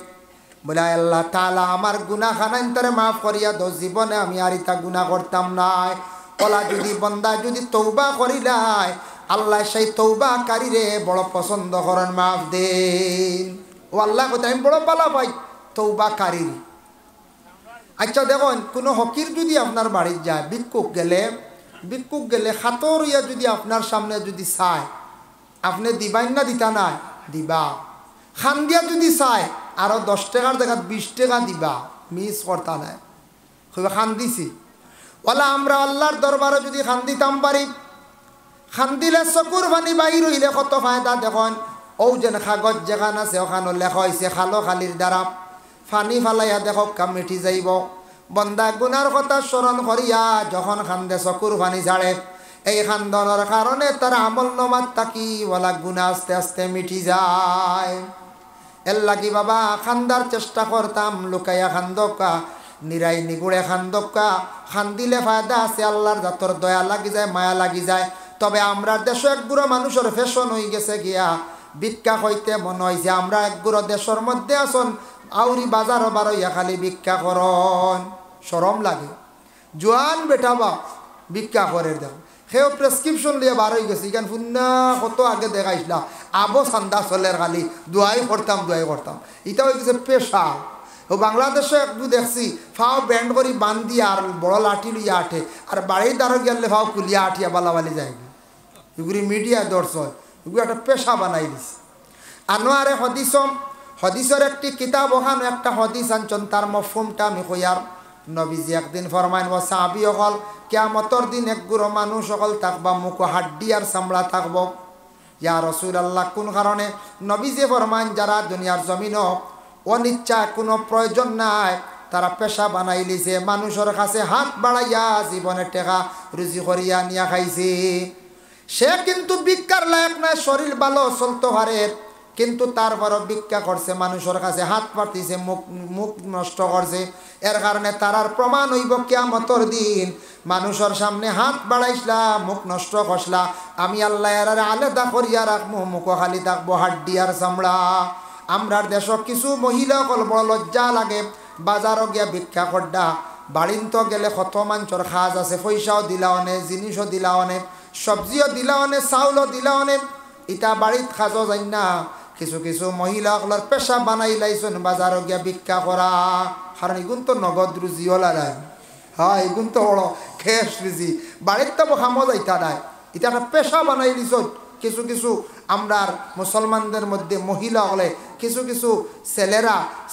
বলে আল্লাহ তাআলা আমার গুনাহ খানাইন তারে মাফ করিয়া দাও, জীবনে আমি আর ইতা গুনাহ করতাম নাই। ওলা যদি বন্দা যদি তৌবা করিলাই, আল্লাহ সেই তৌবাকারীরে বড় পছন্দ করেন, মাফ দেন। ও আল্লাহ কথা আমি বড় পালা পাই তৌবাকারীর। আচ্ছা দেখুন, কোনো হকির যদি আপনার বাড়ির যায়, ভিক্ষুক গেলে খাতর ইয়া যদি আপনার সামনে যদি চায়, আপনি দিবাই না দিতা নাই? দিবা। খান দিয়া যদি চায়, আরো 10 টাকার জায়গায় 20 টাকা দিবা, মিস করতা নাই। খান দিছি। ওলা আমরা আল্লাহর দরবারে যদি খান দিতাম পারি, খান দিলে চকুর পানি বাহির হইলে কত ফায়দা দেখুন। ও যেন কাগজ যেখান আছে ওখানে লেখা হয়েছে খালো খালির দ্বারা, ফানি ফালাইয়া দেখো কাম মিটি যাইব। বন্দা গুনার কথা স্মরণ করিয়া যখন খান্দে চকুর পানি ঝাড়ে, এই খান্দনের কারণে তার আমল নমাত থাকি ওলা গুণা আস্তে আস্তে মিটি যায়। এর লাগি বাবা খান্দার চেষ্টা করতাম, লুকাইয়া খান্দকা, নিরাই নিগুড়ে খান্দকা। খান দিলে ফায়দা আছে, আল্লাহর জাতর দয়া লাগি যায়, মায়া লাগি যায়। তবে আমরা দেশ একগুড়ো মানুষের ফ্যাশন হয়ে গেছে গিয়া ভিক্ষা হইতে মনে হয়েছে আমরা একগুড়ো দেশের মধ্যে আসন, আউরি বাজার বারইয়া খালি ভিক্ষা করন, শরম লাগে। জোয়ান বেটাবা ভিক্ষা করে দেও, সেও প্রেসক্রিপশন লিয়ে বার হয়ে গেছে। এখান ফুন্না কত আগে দেখাইছিল আবো সান্দা চলের খালি দোয়াই করতাম। এটা হয়ে গেছে পেশা। ও বাংলাদেশে একটু দেখছি ফাও ব্যান্ড করি বান্ধি আর বড় লাঠি লইয়া আঠে, আর বাড়ির দ্বারা গেলে ফাও কুলিয়া আঠিয়া বালাবালি যায়। এগুলি মিডিয়া দর্শক, এগুলো একটা পেশা বানাই দিছে। আনোয়ারে হদিসের একটি কিতাব, ওখানে একটা হদিস আনছন, তার মফহুমটা আমি কইয়ার। নবীজি একদিন ফরমাইন, ও সাহাবী সকল, কিয়ামতের দিন একগুড়ো মানুষ সকল থাকবা, মুখ হাড্ডি আর চামড়া থাকব। ইয়া রাসূলুল্লাহ, কোন কারণে? নবীজি ফরমাইন, যারা দুনিয়ার জমিন অনিচ্ছা কোনো প্রয়োজন নাই, তারা পেশা বানাই লিছে, মানুষের কাছে হাত বাড়াইয়া জীবনে টেকা রুজি করিয়া নিয়া খাইছে। সে কিন্তু ভিক্ষার লায়ক না, শরীর ভালো চলতে পারে, কিন্তু তারপরও ভিক্ষা করছে, মানুষের কাছে হাত পাতিছে, মুখ নষ্ট করছে। এর কারণে তারার প্রমাণ হইব কিয়ামতের দিন, মানুষের সামনে হাত বাড়াইছলা, মুখ নষ্ট করছলা, আমি আল্লাহ এর আলাদা করিয়া রাখবো, মুখ খালি থাকবো হাড্ডি আর চামড়া। আমরার দেশ কিছু মহিলা কল বড় লজ্জা লাগে, বাজারও গিয়া ভিক্ষা করডা, বাড়িন্ত গেলে কত মানুষের খাজ আছে, পয়সাও দিলা অনেক, জিনিসও দিলা অনেক, সবজিও দিলা অনেক, চাউলও দিলা অনেক, ইটা বাড়িত খাজও যাই না। কিছু মহিলাগুলোর পেশা বানাই লাইছেন বাজারও গিয়া ভিক্ষা করা, কারণ এগুন তো নগদ রুজিও লাগায়। হ্যাঁ, এগুন তো বড় খেস রুজি, বাড়ির তো খামো যাইতা নাই, এটা একটা পেশা বানাই দিছ। কিছু আমরার মুসলমানদের মধ্যে মহিলা হলে কিছু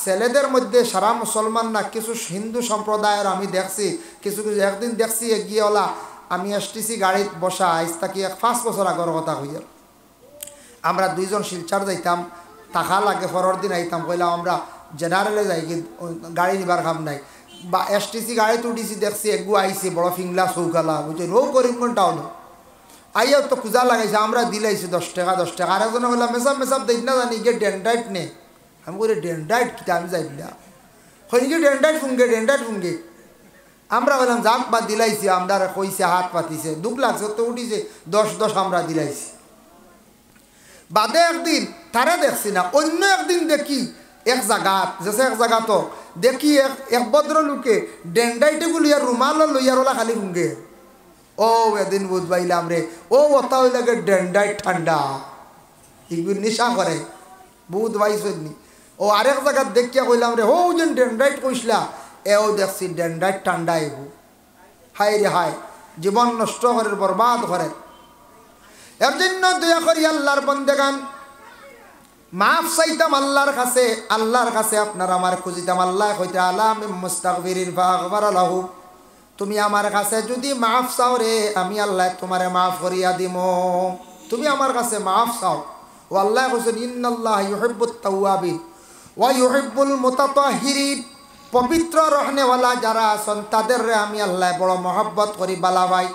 ছেলেদের মধ্যে, সারা মুসলমান না, কিছু হিন্দু সম্প্রদায়ের আমি দেখছি, কিছু একদিন দেখছি এগিয়ে ওলা, আমি এসটিসি গাড়িত বসা, আজ তাকি 5 বছর আগর কথা হইয়া, আমরা 2 জন শিলচার যাইতাম, টাকা লাগে, পরের দিন আইতাম, কইলাম আমরা জেনারেলে যাই, গাড়ি নিবার কাম নাই, বা এসটিসি গাড়িতে উঠিছি, দেখছি এগু আইসি বড় ফিংলা চৌকালা, বুঝছে রো করিমগঞ্জটাও না, আইয়া তো খুঁজা লাগাইছে, আমরা দিলাইছি 10 টাকা। আর একজনে বললাম মেসাব দেখ না জানি গিয়ে ডেন্ডাইট নে, আমি বলি ডেন্ডাইট কিটা, আমি যাই না হইনি ডেন্ডাইট ফুঙ্গে। আমরা বললাম যাক বা দিলাইছি, আমরা কইছে হাত পাতিছে, 2 লাগছে তো উঠিছে 10 আমরা দিলাইছি। বাদে একদিন তারা দেখছি না, অন্য একদিন দেখি এক জায়গা তো দেখি এক ভদ্রলোকে ডেন্ডাইটে গুলিয়া রুমাল লইয়ার ওলা খালি ফুঙ্গে। ও এদিন বুঝবাইলাম রে, ও ওতা হইলে ডেন্ডাইট ঠান্ডা, এগুলো নেশা করে, বুধ বাইসনি। ও আরেক জায়গায় দেখিয়া কইলাম রে, ও যেন ডেন্ডাইট কইসলা, এও দেখছি ডেন্ডাইট ঠান্ডা। এগু হাই রে হাই, জীবন নষ্ট করে, বরবাদ করে। এর জন্য দয়া করি আল্লাহর বন্দেগান, মাফ চাইতাম আল্লাহর কাছে আপনার আমার খুঁজিতাম। আল্লাহ কইতে আলাম মুস্তাগফিরিন ফাগফারা লাহু, তুমি আমার কাছে যদি মাফ চাও রে আমি আল্লাহ তোমারে মাফ করিয়া দিমো। তুমি আমার কাছে মাফ চাও। ও আল্লাহ কইছেন ইন্নাল্লাহ ইউহিব্বুত তাওয়াবিন ওয়া ইউহিব্বুল মুতাতাহহিরিন, পবিত্র রহনেওয়ালা যারা আছেন তাদের আমি আল্লাহ বড় মহব্বত করি। বালা ভাই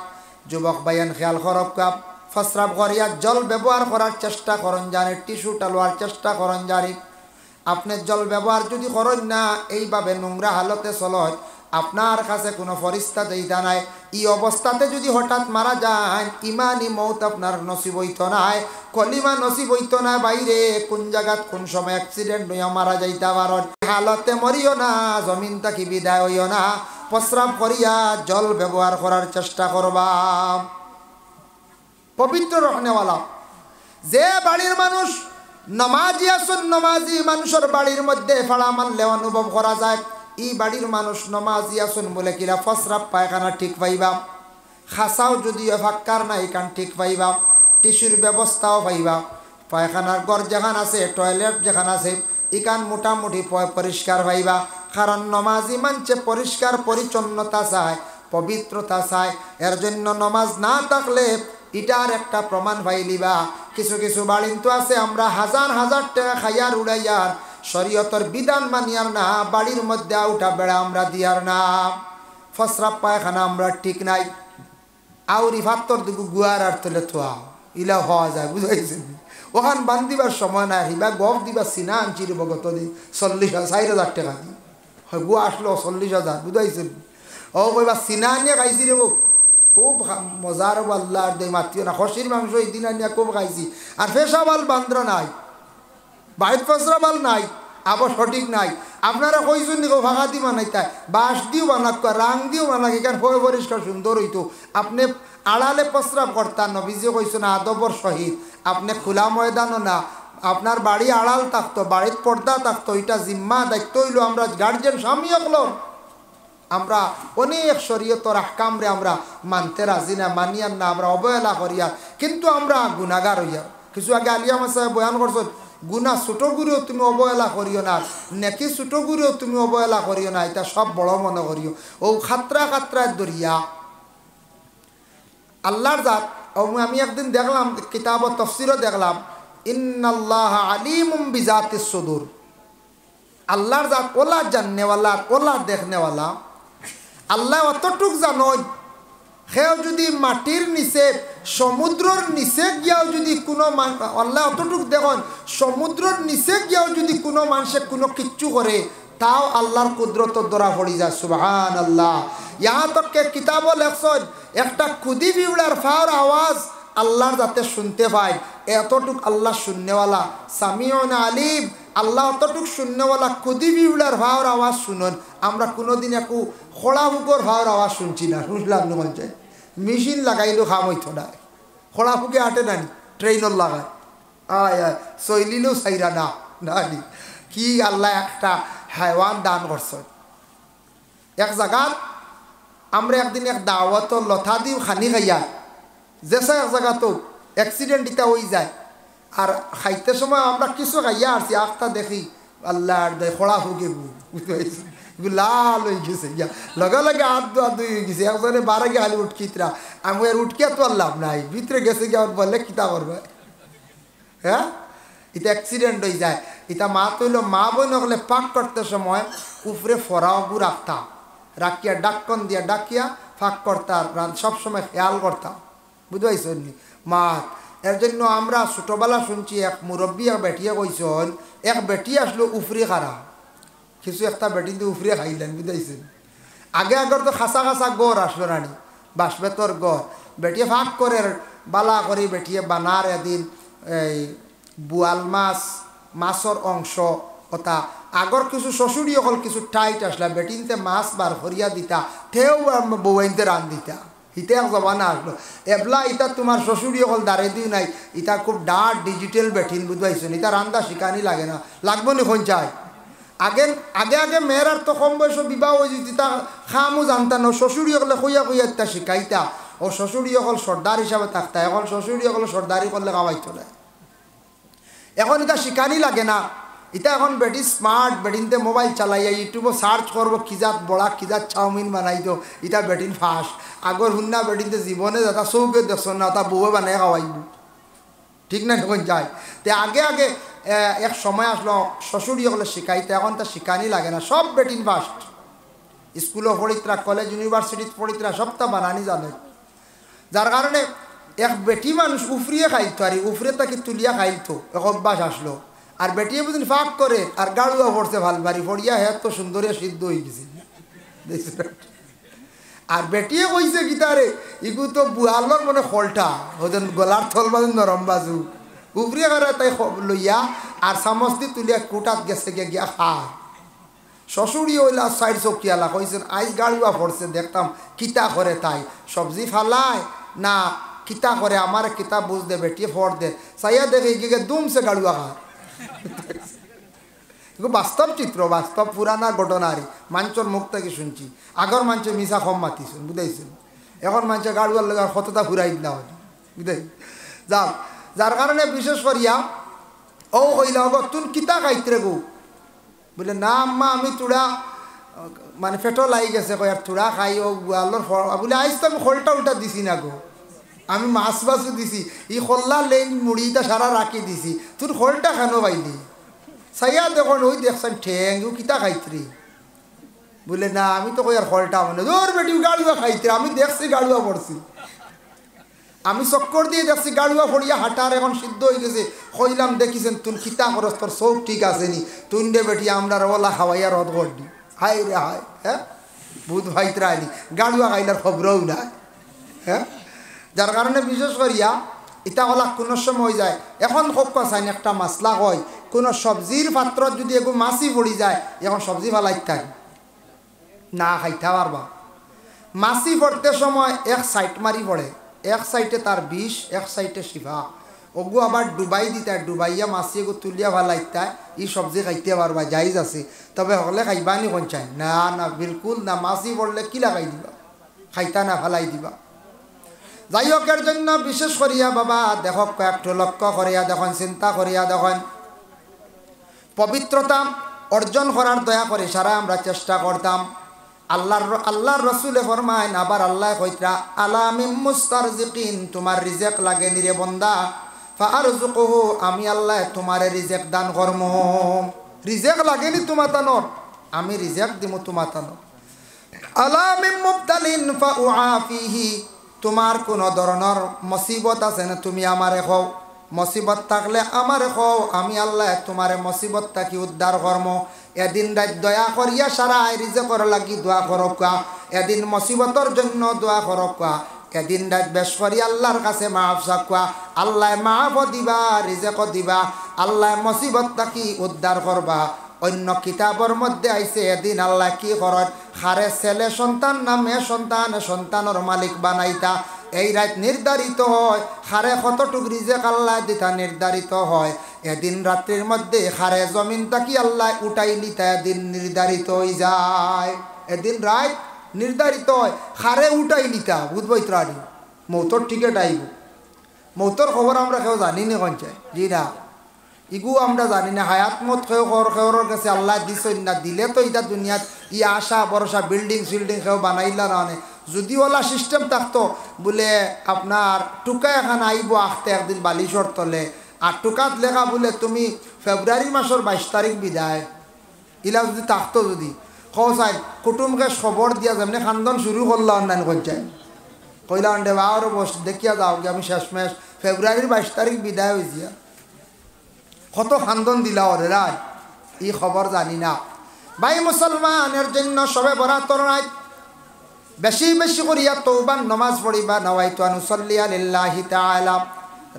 যুবক ভাইয়ান খেয়াল করব, কাপ ফসরাব করিয়া জল ব্যবহার করার চেষ্টা করুন জানি, টিস্যু টালোয়ার চেষ্টা করুন জানি। আপনি জল ব্যবহার যদি করেন না, এইভাবে নোংরা হালতে চলত, আপনার কাছে কোনো ফরিস্তা দেইতা নাই। এই অবস্থাতে যদি হঠাৎ মারা যায়, ইমানি মৌত আপনার নসিব হইত নাই, কলিমা নসিব হইত না। বাইরে কোন জায়গাত কোন সময় অ্যাক্সিডেন্ট হইয়া মারা যাইতা পারেন। হালতে মরিও না, জমিন থাকি বিদায় হইও না, প্রস্রাব করিয়া জল ব্যবহার করার চেষ্টা করবা। পবিত্র রহনেওয়ালা যে বাড়ির মানুষ নমাজি আসুন, নমাজি মানুষের বাড়ির মধ্যে ফাড়া মারলে অনুভব করা যায় এই বাড়ির মানুষ নমাজি আসুন বলে কিরা ফসরাব পায়খানা ঠিক পাইবা, খাসাও যদিও ফাক্কার নাই কান ঠিক পাইবা, টিস্যুর ব্যবস্থাও পাইবা, পায়খানার ঘর যেখান আছে, টয়লেট যেখান আছে ইকান মোটামুটি পরিষ্কার পাইবা। কারণ নমাজি মানছে পরিষ্কার পরিচ্ছন্নতা চায়, পবিত্রতা চায়। এর জন্য নমাজ না থাকলে এটার একটা প্রমাণ পাইলিবা। কিছু কিছু বাড়িন তো আছে আমরা হাজার হাজার টাকা খাইয়ার উড়াইয়ার শরীয়তের বিধান মানিয়ার না, বাড়ির মধ্যে উঠা বেড়া আমরা দিয়ার না, ফসরাব পায়খানা আমরা ঠিক নাই, আউরি ভাত্তর দিকে গুয়ার আর তোলে থোয়া ইলা হওয়া যায়, বুঝাইছেন? ওখান বান্ধিবার সময় নাই, হিবা গপ দিবা সিনা আনছি রে বগত দি 40,000 টাকা দি হয় গুয়া আসলো 40,000, বুঝাইছেন? ও কইবা সিনা আনিয়া খাইছি রে বউ, খুব মজার আল্লাহ আর দেয় মাতিও না, খসির মাংস এই দিন আনিয়া খুব খাইছি। আর ফেসাবাল বান্দ্রা নাই, বাইর ফসরাবাল নাই, আবার সঠিক নাই। আপনারা কইছেন নিকো ভাঙা দি বানাই, তাই বাঁশ দিও বানাক, রাং দিও বানাক, এখানে পরিষ্কার সুন্দর হইতো। আপনি আড়ালে প্রস্রাব করতাম, নবীজি কইছেন আদবর সহিত। আপনি খোলা ময়দানও না, আপনার বাড়ি আড়াল থাকতো, বাড়ির পর্দা থাকতো, এটা জিম্মা দায়িত্ব হইল আমরা গার্জেন স্বামী হলো। আমরা অনেক শরীয়তর আহকামরে আমরা মানতে রাজি না, মানিয়ার না, আমরা অবহেলা করিয়া, কিন্তু আমরা গুনাগার হইয়া। কিছু আগে আলিয়ামা সাহেব বয়ান করছেন, গুনা ছোটো গুরেও তুমি অবহেলা করিও না, নেকি ছোটো গুরেও তুমি অবহেলা করিও না, এটা সব বড় মনে করিও। ও খাতরা খাতরায় দরিয়া আল্লাহর জাত। আমি একদিন দেখলাম কিতাব তফসিরও দেখলাম, ইন্নাল্লাহ আলিমুম বিজাতিস সুদূর, আল্লাহর জাত ওলা জাননেওয়ালা, ওলা দেখনেওয়ালা। আল্লাহ অতটুক জানই, সেও যদি মাটির নিচে সমুদ্রের নিচে গিয়াও যদি কোনো আল্লাহ অতটুক দেখুন, সমুদ্রের নিচে গিয়াও যদি কোনো মানুষে কোনো কিচ্ছু করে, তাও আল্লাহর কুদরত ধরা পড়ি যায়। সুবহান আল্লাহ। ইহা তককে কিতাবও লেখছেন, একটা খুদি বিউলার ফাওয়ার আওয়াজ আল্লাহর যাতে শুনতে পায়, এতটুক আল্লাহ শূন্যওয়ালা, সামিউন আলিম। আল্লাহ অতটুক শূন্যওয়ালা, খুদি বিউলার ভাওয়ার আওয়াজ শুনুন। আমরা কোনোদিন একটু খোড়া বুকর ভাওয়ার আওয়াজ শুনছি না, শুনলাম না বলছে মেশিন লাগাইলেও খাম হইতো না, খোড়া ফুকে আটে নানি, ট্রেইনর লাগায় আয় আয় চইলিলেও চাইরা না নানি। কি আল্লাহ একটা হাইওয়ান দান করছেন। এক জায়গাত আমরা একদিন এক দাওয়াত লথা দিও খানি খাইয়া যেসা এক জায়গাতো অ্যাক্সিডেন্ট ইটা হয়ে যায়, আর খাইতে সময় আমরা কিছু খাইয়া আসছি, আখটা দেখি আল্লাহর দে খোড়া ফুকে বুঝতে পারছি লাল হয়ে গেছে, লগে লগে আধ হয়ে গেছে। একজনে বারে গিয়ে খালি উঠকিতরা, আমি আর উঠকিয়া তো আর লাভ নাই, ভিতরে গেছে গিয়ে আমার বললে কিতা করবে। হ্যাঁ, এটা অ্যাক্সিডেন্ট হয়ে যায়। এটা মা তৈল মা বোন হলে পাক করতে সময় উপরে ফরাবু রাখতাম, রাখিয়া ডাক্কন দিয়া ডাকিয়া ফাঁক করতাম, সবসময় খেয়াল করতাম, বুঝতে পারছেন মা। এর জন্য আমরা ছোটোবেলা শুনছি এক মুরব্বী এক বেটিয়া কইসন, এক বেটি আসলো উফরে খারা, কিছু একটা বেটি দিয়ে উফরে খাইলেন, বুঝাইছেন। আগে আগর তো খাসা খাসা গড় আসলো রানি, বাঁশবেতর গড়, বেটিয়ে ফাঁক করে বালা করে বেটিয়ে বানার এদিন এই বোয়াল মাছ, মাছর অংশ ওটা আগর কিছু শ্বশুরি হল কিছু টাইট আসলা, বেটিনতে মাছ বার করিয়া দিতা, তেও বউইনতে রান দিতা। ইটা এক জমানা আসলো। এবলা ইটা তোমার শ্বশুরি হল দাঁড়ে দিও নাই, ইটা খুব ডাট ডিজিটাল বেঠিন, বুঝবাইছেন। ইটা রান্দা শিকানি লাগে না, লাগবো নি কোন চাই। আগে আগে আগে মেয়েরার তো কম বয়স বিবাহ হয়ে যেত, তা খামও জানতা না, শ্বশুরি হলে কইয়া কইয়া তা শিখাইতা। ও শ্বশুরি হল সর্দার হিসাবে থাকতা, এখন শ্বশুরি হল সর্দারি করলে খাওয়াইতো না। এখন এটা শিকানি লাগে না, এটা এখন বেটি স্মার্ট, বেটিনতে মোবাইল চালাইয়া ইউটিউবে সার্চ করবো কিজাত বড়া কিজাত চাউমিন বানাই তো, এটা বেটিন ফাঁস। আগর হুন্না বেটিনতে জীবনে যাতা চৌকে দেখছ না, তা বউয়ে বানাই খাওয়াইব, ঠিক না? তখন যায় তে আগে আগে এক সময় আসলো শ্বশুরি হলে শিখাইতে, এখন তা শিকানি লাগে না, সব বেটিন ফার্স্ট। স্কুলও পড়িতরা, কলেজ ইউনিভার্সিটিত পড়িতরা, সবটা বানানি জানে। যার কারণে এক বেটি মানুষ উফরিয়ে খাইতো, আর উফরে তাকে তুলিয়া খাইতো, এক অভ্যাস আসলো। আর বেটিয়ে বুঝিন ফাঁক করে আর গাড়ুয়া পড়ছে ভাল বাড়ি পড়িয়া, হ্যাঁ তো সুন্দরিয়া সিদ্ধ হয়ে গেছে। আর বেটিয়ে কইছে গীতারে ইগু তো বুয়ালক মানে খলটা ওদের গলার থল বাজু নরম বাজু উফরিয়া করে তাই লইয়া আর সামস্তি তুলিয়া কুটাত গেছে গিয়া খা। শ্বশুরি ওইলা সাইড চকিয়ালা কইছেন আইস গাড়ুয়া পড়ছে, দেখতাম কিতা করে তাই সবজি ফালায় না কিতা করে, আমার কিতা বুঝ দে বেটিয়ে ফড় দে, সাইয়া দেখে গিয়ে দুমছে গাড়ুয়া খা। বাস্তব চিত্র, বাস্তব পুরানা ঘটনারই মানুষের মুখ থেকে শুনছি। আগর মানুষে মিশা কম মাতিছেন, বুঝাইছেন, এখন মানুষে গাড়ুয়ার লগে কতটা ঘুরাই দিলা হয়, বুঝাই যাও। যার কারণে বিশেষ করিয়া ও কইলা হব তুন কিতা খাইতে গো, বলে না আম্মা আমি তুড়া মানে পেটো লাগি গেছে, কই আর তুড়া খাই ও গোয়ালোর বলে আইস তো আমি খোলটা উল্টা দিছি না গো, আমি মাছ মাছও দিছি, ই খোল্লা লেন মুড়িটা সারা রাখি দিছি, তোর খোলটা কেন পাইলি? সাইয়া দেখুন ওই দেখছেন ঠেং ও কিতা খাইত্রি, বলে না আমি তো কই আর খোলটা মানে ওর বেটি গাড়ুয়া খাইত্রি, আমি দেখছি গাড়ুয়া পড়ছি, আমি চক্কর দিয়ে দেখছি গাড়ুয়া পড়িয়া হাঁটার এখন সিদ্ধ হয়ে গেছে। কইলাম দেখিছেন তুন কিতা করস, তোর চোখ ঠিক আছে নি, তুন দে বেটি আমরা ওলা খাওয়াইয়া রদ করডি, হাই রে হাই, হ্যাঁ ভূত ভাইতরা আনি গাড়ুয়া খাইলার খবরও নাই, হ্যাঁ। যার কারণে বিশেষ করিয়া ইটা ওলা কোনো সময় যায়। এখন খুব চাইন একটা মাসলা হয়, কোনো সবজির পাত্রত যদি এগু মাছি পড়ি যায়, এখন সবজি ফালাইতে না খাইতে পারবা। মাছি পড়তে সময় এক সাইড মারি পড়ে, এক সাইডে তার বিষ, এক সাইডে শিফা, ওগু আবার ডুবাই দিতে, ডুবাইয়া মাছি এগু তুলিয়া ফালাইতে, ই সবজি খাইতে পারবা, জাইজ আছে। তবে হলে খাইবানি কোন চাই না, না বিলকুল না, মাছি পড়লে কি লাগাই দিবা, খাইতা না ফালাই দিবা। যাই হোক, এর জন্য বিশেষ করিয়া বাবা দেখক কয়েকটু লক্ষ্য করিয়া দেখুন, চিন্তা করিয়া দেখুন, পবিত্রতা অর্জন করার দয়া করে সারা আমরা চেষ্টা করতাম। আল্লাহর রসুলে ফরমায়, আবার আল্লাহ কইতরা আলামিম মুস্তারজিকিন, তোমার রিজেক লাগে নিরে বন্দা, ফারজুকুহু, আমি আল্লাহ তোমারে রিজেক দান করমু। রিজেক লাগেনি তোমাতানোর, আমি রিজেক দিমু তোমাতানোর। আলামিম মুবতালিন ফাউআফিহি, তোমার কোনো ধরনের মুসিবত আছে না, তুমি আমারে কও, মুসিবত থাকলে আমারে কও, আমি আল্লাহ তোমারে মুসিবত থাকি উদ্ধার করম। এদিন রাত দয়া করিয়া সারা রিজেকর লাগি দোয়া করকা, এদিন মুসিবতর জন্য দোয়া করকা, এদিন রাত বেশ করি আল্লাহর কাছে মাফ চাকুয়া, আল্লাহ মাফ দিবা, রিজেক দিবা, আল্লাহ মুসিবত থাকি উদ্ধার করবা। অন্য কিতাবর মধ্যে আইছে এদিন আল্লাহ কি করেন, হারে ছেলে সন্তান না মেয়ে সন্তান, সন্তানের মালিক বানাইতা। এই রাত নির্ধারিত হয়, হারে কতটুক রিজেক আল্লাহ দিতা নির্ধারিত হয়। এদিন রাত্রির মধ্যে হারে জমিন তাকি আল্লাহ উঠাই নিতা, এদিন নির্ধারিত হয়ে যায়। এদিন রাত নির্ধারিত হয়, হারে উঠাই নিতা, বুঝবই ত্রাণী মৌতর টিকেট আইব। মৌতর খবর আমরা কেউ জানি না কোন চাই, জি না, ইগু আমরা জানি না। হায়াত মত খেওর কাছে আল্লাহ দিস না, দিলে তো এটা দুনিয়াত ই আশা ভরসা বিল্ডিং সিল্ডিং কেউ বানাইলা না। যদি ওলা সিস্টেম থাকতো বলে আপনার টুকা এখন আইব আখতে একদিন বালিশর তলে, আর টুকাত লেখা বলে তুমি ফেব্রুয়ারি মাসের 22 তারিখ বিদায়, ইলা যদি থাকতো, যদি কও চাই কুটুমকে খবর দিয়া যেমনি খান্দন শুরু করলো অন্যান্য কঞ্চাই কইলা আন্ডে বারো বস দেখিয়া যাও কি আমি শেষমেশ ফেব্রুয়ারির 22 তারিখ বিদায় হয়েছি, কত খান্দন দিলা ওরে রায়, ই খবর জানি না। ভাই মুসলমানের জন্য সবে বরাতর রাত বেশি বেশি করিয়া তওবার নামাজ পড়িবা। নাওয়াইতু আন উসাল্লিয়া লিল্লাহি তাআলা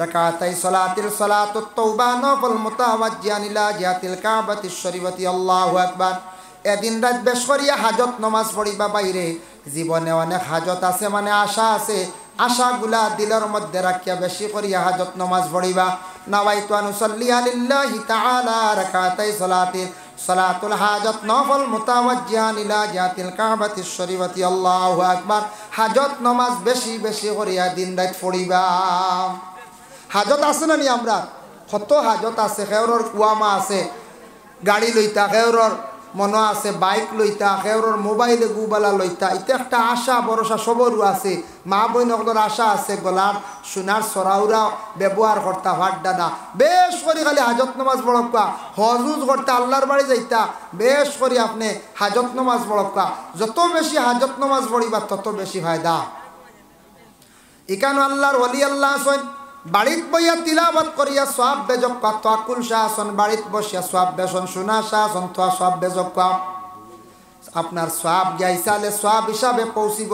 রাকাতাই সালাতিল সালাতুত তাওবা নফল মুতাওয়াজ্জিয়ান ইলা জিহাতিল কাবাতিশ শরীফাতি, আল্লাহু আকবার। এদিন রাত বেশ করিয়া হাজত নামাজ পড়িবা। বাইরে জীবনে অনেক হাজত আছে, মানে আশা আছে, আশাগুলা দিলের মধ্যে রাখিয়া বেশি করিয়া হাজত নামাজ পড়িবা। নাওয়াইতু আন উসাল্লিয়া লিল্লাহি তাআলা রাকাতাই সালাতুল হাজত নফল মুতাওয়াজ্জিহান ইলা জিহাতিল কাবাতিশ শরীফাতি, আল্লাহু আকবার। হাজত নামাজ বেশি বেশি করিয়া দিন রাত পড়িবা। হাজত আছে না নি আমরা কত হাজত আছে খেউরর কুয়ামা আছে গাড়ি লইতা খেউরর মনে আছে বাইক লইতা খেউরর মোবাইলে গুবালা লইতা এটা একটা আশা ভরসা সবরও আছে মা বইনকলের আশা আছে গলার সোনার সরাউরা ব্যবহার করতা ভাড্ডা না বেশ করে খালি হাজত নামাজ পড়কা হজুজ করতে আল্লাহর বাড়ি যাইতা বেশ করে আপনি হাজত নামাজ পড়কা যত বেশি হাজত নামাজ পড়িবা তত বেশি ফায়দা এখানে আল্লাহর ওলি আল্লাহ আছেন বাড়িত বইয়া তিলাবত করিয়া সব বেজক তাকুল শাহ আসন বাড়িত বসিয়া সব বেসন সোনা শাহ আসন তো সব বেজক আপনার সব গাইসালে সব হিসাবে পৌঁছিব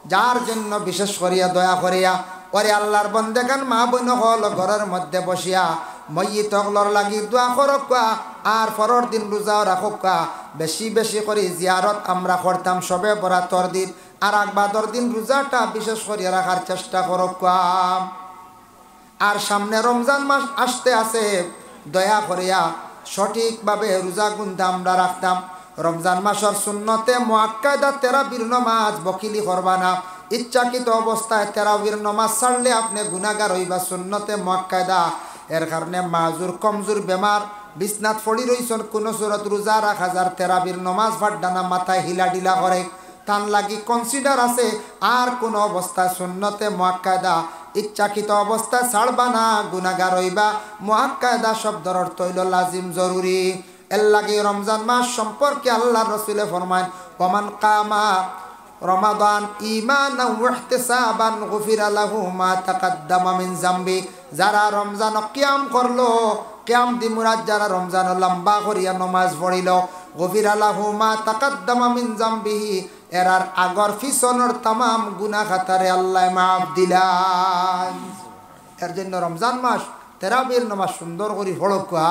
যার জন্য বিশেষ করিয়া দয়া করিয়া ওরে আল্লাহর বন্দেগান মা বোন হল ঘরের মধ্যে বসিয়া মইয়িত হলর লাগি দোয়া করকা আর পরের দিন রোজাও রাখকা বেশি বেশি করে জিয়ারত আমরা করতাম সবে বরাতর দিন আর আকবাদর দিন রোজাটা বিশেষ করিয়া রাখার চেষ্টা করকা আর সামনে রমজান মাস আসতে আছে দয়া করিয়া সঠিকভাবে রোজা গুনতে আমরা রাখতাম রমজান মাসের সুন্নতে মুআক্কাদা তেরাবির নামাজ বকিলি করবা না ইচ্ছাকৃত অবস্থায় তেরাবির নামাজ ছাড়লে আপনি গুনাহগার হইবা সুন্নতে মুআক্কাদা এর কারণে মাজুর কমজোর বেমার বিছনাত পড়ি রইছেন কোন সুরত রোজা রাখা যার তেরাবির নামাজ ফাড্ডানা মাথায় হিলা ডিলা করে তান লাগি কনসিডার আছে আর কোন অবস্থায় সুন্নতে মুআক্কাদা ইচ্ছাকৃত অবস্থায় ছাড়বা না গুনাহগার হইবা মুআক্কাদা শব্দের অর্থ হইল লাজিম জরুরি এর লাগি রমজান মাস সম্পর্কে আল্লাহর রাসূল ফরমান ওমান কামা রমাদান ঈমানান ওয়া ইহতিসাবান গুফিরা লাহু মা তাকাদ্দামা মিন যামবি যারা রমজান কিয়াম করলো কিয়াম দি মুরাদ যারা রমজান লম্বা করিয়া নামাজ পড়িল গুফিরা লাহু মা তাকাদ্দামা মিন যামবিহি এরার আগর পিছনের तमाम গুনাহ খাতারে আল্লাহ মাফ দিলান এর জন্য রমজান মাস তেরাবির নামাজ সুন্দর করে পড়কা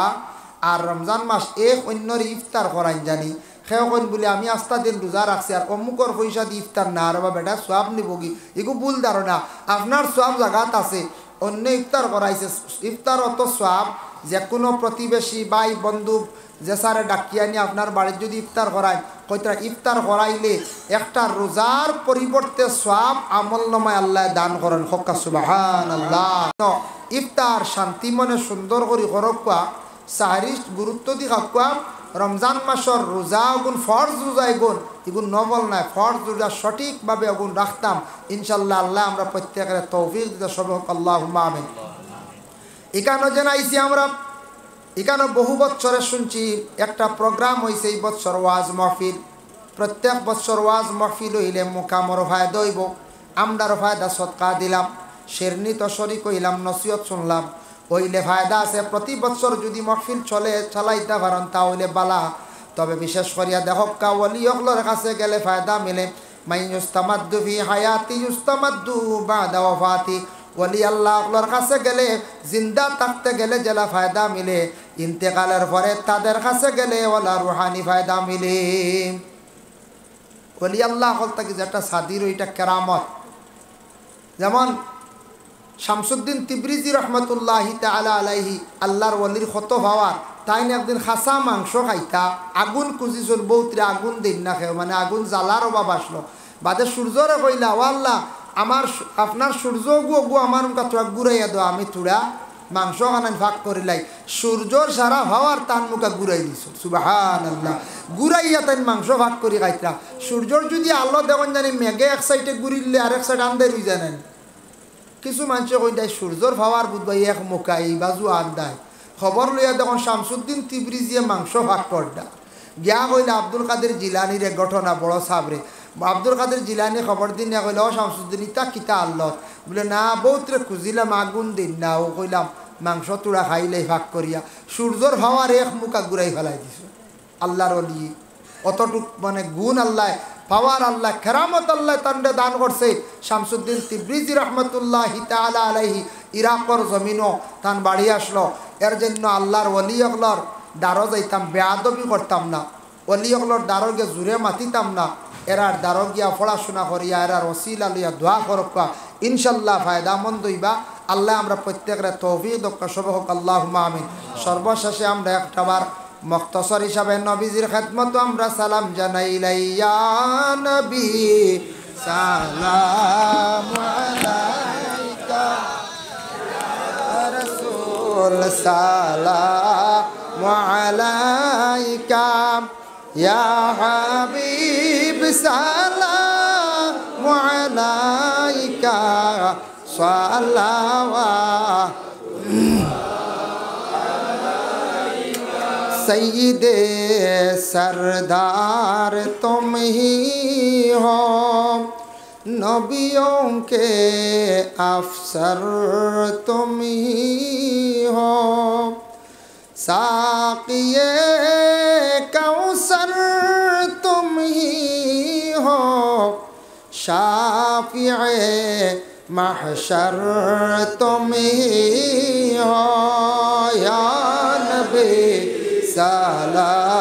আর রমজান মাস এক অন্যর ইফতার করাই জানি খেয়ে কইন বলে আমি আস্তা দিন রোজা রাখছি আর অমুকর পয়সা দিয়ে ইফতার না আর বেটা সওয়াব নিবগি এগু ভুল ধারণা আপনার সওয়াব জায়গাত আছে অন্য ইফতার করাইছে ইফতার অত সওয়াব যে কোনো প্রতিবেশী ভাই বন্ধু যে সারে ডাকিয়া নিয়ে আপনার বাড়ির যদি ইফতার করায় কইতা ইফতার করাইলে একটা রোজার পরিবর্তে সওয়াব আমলনামায় আল্লাহ দান করেন হক্কা সুবহানাল্লাহ ইফতার শান্তি মনে সুন্দর করে করকা সাহারি গুরুত্ব দি খাওয়া রমজান মাসের রোজা গুণ ফরজ রোজা এগুন এগুন নবল নাই ফরজ রোজা সঠিকভাবে এগুন রাখতাম ইনশাল্লাহ আল্লাহ আমরা প্রত্যেকের তৌফিক দিতে সব আল্লাহুম্মা আমিন এখানে জানাইছি আমরা এখানে বহু বছরে শুনছি একটা প্রোগ্রাম হয়েছে এই বছর ওয়াজ মাহফিল প্রত্যেক বছর ওয়াজ মাহফিল হইলে মোকামর ফায়দা হইব আমরার ফায়দা সদকা দিলাম শেরনি তো শরিক হইলাম নসিহত শুনলাম হইলে ফায়দা আছে প্রতি বছর যদি মাহফিল চলে চালাইতে পারেন তাহলে বালা তবে বিশেষ করিয়া দেখকা ওলি হকলর কাছে গেলে ফায়দা মিলে মাই ইউস্তামাদ্দু ফি হায়াতি ইউস্তামাদ্দু বাদা ওয়াফাতি ওলি আল্লাহ হকলর কাছে গেলে জিন্দা থাকতে গেলে জেলা ফায়দা মিলে ইন্তেকালের পরে তাদের কাছে গেলে ওলা রুহানি ফায়দা মিলে ওলি আল্লাহ হল থেকে যেটা সাদির ওইটা কেরামত যেমন শামসুদ্দিন তিবরিজি রহমতুল্লাহি তাআলা আলাইহি আল্লাহর ওলির কত হওয়ার তাই একদিন খাসা মাংস খাইতা আগুন খুঁজিছিল বৌতরে আগুন দিন না খেয়ে মানে আগুন জ্বালার অভাব আসলো বাদে সূর্যরে কইলা ও আল্লাহ আমার আপনার সূর্য গু আমার তোরা ঘুরাইয়া দাও আমি তোরা মাংস খানান ভাগ করিলাই সূর্যর সারা হওয়ার তান মুখা ঘুরাই দিছ সুবহানাল্লাহ ঘুরাইয়া তাই মাংস ভাগ করি খাইতা সূর্যর যদি আলো দেওয়ান জানি মেঘে এক সাইডে ঘুরিলে আরেক সাইড আন্দাই রই জানেন কিছু মানুষ কই দেয় সূর্যর ভাবার বুধবাই এক মুখা এই বাজু আন্দায় খবর লইয়া দেখুন শামসুদ্দিন তিবরিজিয়ে মাংস ভাগ করডা গিয়া কইলে আব্দুল কাদের জিলানির এক ঘটনা বড় সাবরে আব্দুল কাদের জিলানি খবর দিন না কইলে ও শামসুদ্দিন ইতা কিতা আল্লাহ বলে না বহুতরে খুঁজিলাম আগুন দিন না ও কইলাম মাংস তুড়া খাইলে ভাগ করিয়া সূর্যর ভাবার এক মুখা ঘুরাই ফেলাই দিছ আল্লাহর ওলি অতটুক মানে গুণ আল্লাহ পাওয়ার আল্লাহ কেরামত আল্লাহ তান্ডে দান করছে শামসুদ্দিন তিবরিজি রহমতুল্লাহি তাআলা আলাইহি ইরাকর জমিনও তান বাড়ি আসলো এর জন্য আল্লাহর ওলি হকলর দারো যাইতাম বেয়াদবি করতাম না ওলি হকলর দারো গিয়ে জুড়ে মাতিতাম না এরার দারো গিয়া পড়াশোনা করিয়া এরার ওসিলা লইয়া দোয়া করকা ইনশাল্লাহ ফায়দামন্দ হইবা আল্লাহ আমরা প্রত্যেকের তৌফিক দক্কা সব হোক আল্লাহুম্মা আমিন সর্বশেষে আমরা একটাবার মুখতসর হিসাবে নবীজির খেদমত আমরা সালাম জানাইলাই ইয়া নবী সালাম আলাইকা ইয়া রাসূল बोल सलाम अलैका या हबीब सलाम अलैका सल्लल्लाहु सय्यदे सरदार तुम ही हो नबियों के अफसर तुम ही हो साक़िए कौसर तुम ही हो शाफ़िए महशर तुम ही हो या नबी सलाम